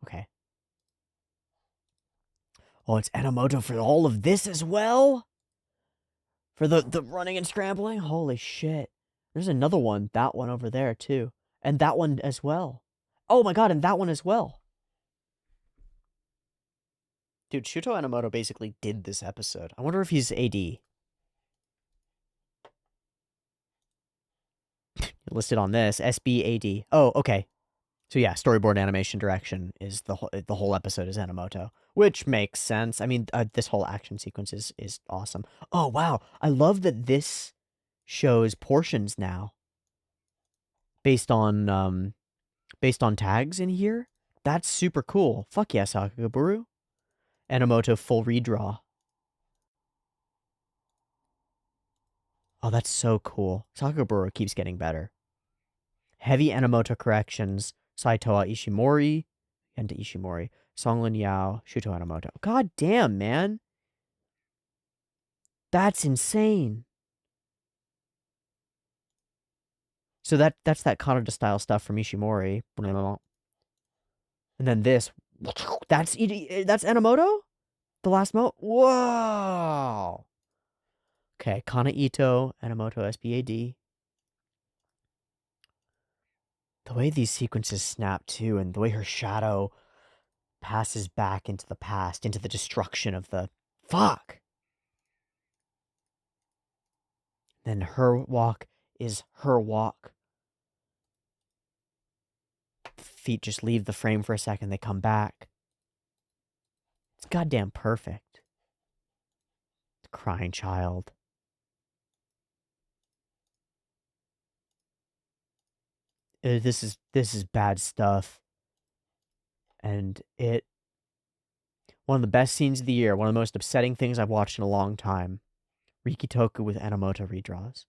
Okay. Oh, it's Enomoto for all of this as well? For the running and scrambling? Holy shit. There's another one. That one over there, too. And that one as well. Oh my god, and that one as well. Dude, Shuto Enomoto basically did this episode. I wonder if he's AD. Listed on this. SBAD. Oh, okay. So yeah, storyboard animation direction is the whole episode is Enomoto, which makes sense. I mean, this whole action sequence is awesome. Oh wow, I love that this shows portions now based on tags in here. That's super cool. Fuck yeah, Sakagaburu. Enomoto full redraw. Oh, that's so cool. Sakagaburu keeps getting better. Heavy Enomoto corrections. Saitoa Ishimori. And Ishimori. Songlin Yao. Shuto Enomoto. God damn, man. That's insane. So that's that Kanada style stuff from Ishimori. And then this. That's Enomoto? The last mo? Whoa. Okay, Kana Ito, Enomoto SBAD. The way these sequences snap too, and the way her shadow passes back into the past, into the destruction of the... Fuck! Then her walk is her walk. Feet just leave the frame for a second, they come back. It's goddamn perfect. The crying child. This is bad stuff. And one of the best scenes of the year, one of the most upsetting things I've watched in a long time. Rikitoku with Enomoto redraws.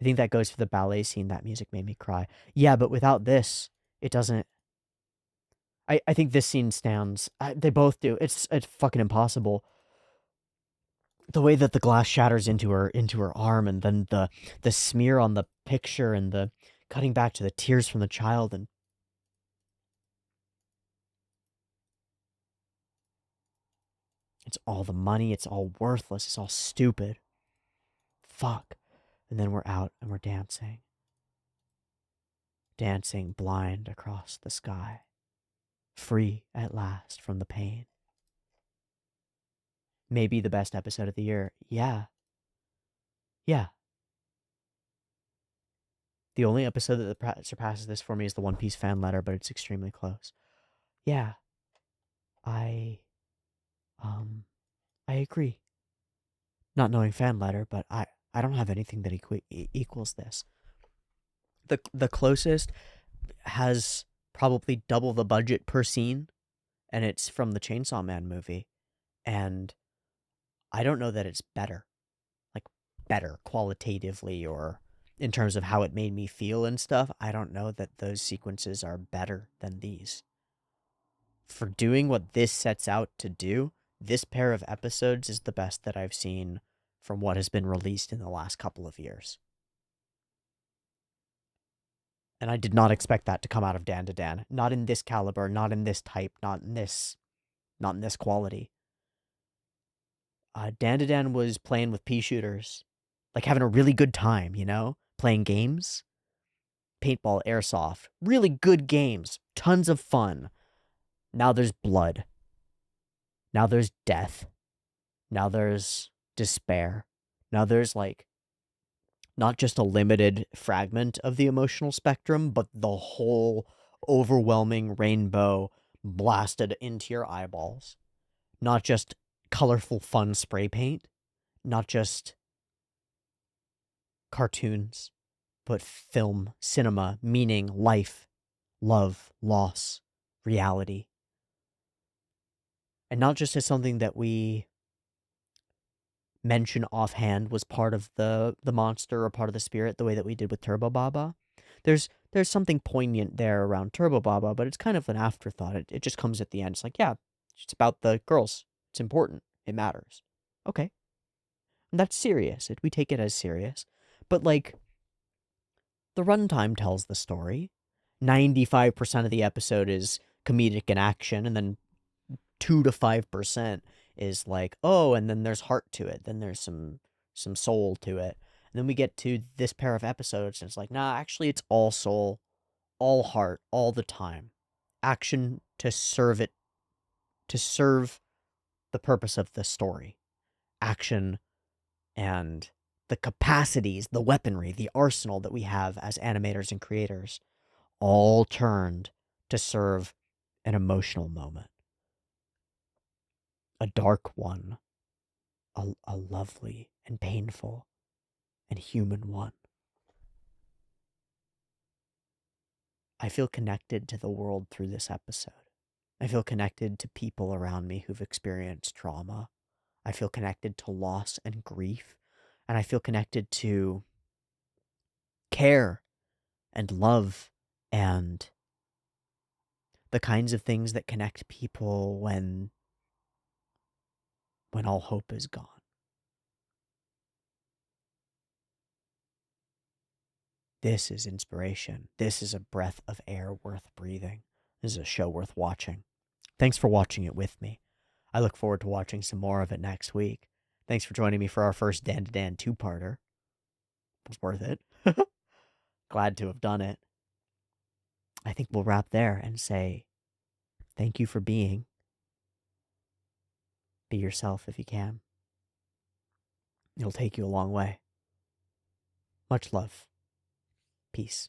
I think that goes for the ballet scene. That music made me cry. Yeah, but without this, it doesn't. I think this scene stands. They both do. It's fucking impossible. The way that the glass shatters into her arm, and then the smear on the picture, and the cutting back to the tears from the child, and it's all the money. It's all worthless. It's all stupid. Fuck. And then we're out and we're dancing. Dancing blind across the sky. Free at last from the pain. Maybe the best episode of the year. Yeah. Yeah. The only episode that surpasses this for me is the One Piece fan letter, but it's extremely close. Yeah, I um I agree. Not knowing fan letter, but I don't have anything that equals this. The closest has probably double the budget per scene, and it's from the Chainsaw Man movie. And I don't know that it's better, like better qualitatively or in terms of how it made me feel and stuff. I don't know that those sequences are better than these. For doing what this sets out to do, this pair of episodes is the best that I've seen from what has been released in the last couple of years. And I did not expect that to come out of Dandadan. Not in this caliber, not in this type, not in this quality. Dandadan was playing with pea shooters, like having a really good time, you know, playing games, paintball, airsoft, really good games, tons of fun. Now there's blood. Now there's death. Now there's despair. Now there's like not just a limited fragment of the emotional spectrum, but the whole overwhelming rainbow blasted into your eyeballs. Not just colorful, fun spray paint, not just cartoons, but film, cinema, meaning, life, love, loss, reality. And not just as something that we mention offhand was part of the monster or part of the spirit, the way that we did with Turbo Baba. There's something poignant there around Turbo Baba, but it's kind of an afterthought. It just comes at the end. It's like, yeah, it's about the girls. It's important. It matters. Okay. And that's serious. We take it as serious. But like the runtime tells the story. 95% of the episode is comedic and action, and then 2 to 5% is like, oh, and then there's heart to it. Then there's some soul to it. And then we get to this pair of episodes, and it's like, nah, actually, it's all soul, all heart, all the time. Action to serve the purpose of the story. Action and the capacities, the weaponry, the arsenal that we have as animators and creators, all turned to serve an emotional moment. A dark one, a lovely and painful and human one. I feel connected to the world through this episode. I feel connected to people around me who've experienced trauma. I feel connected to loss and grief. And I feel connected to care and love and the kinds of things that connect people when all hope is gone. This is inspiration. This is a breath of air worth breathing. This is a show worth watching. Thanks for watching it with me. I look forward to watching some more of it next week. Thanks for joining me for our first Dandadan two-parter. It was worth it. Glad to have done it. I think we'll wrap there and say thank you for being. Be yourself if you can. It'll take you a long way. Much love. Peace.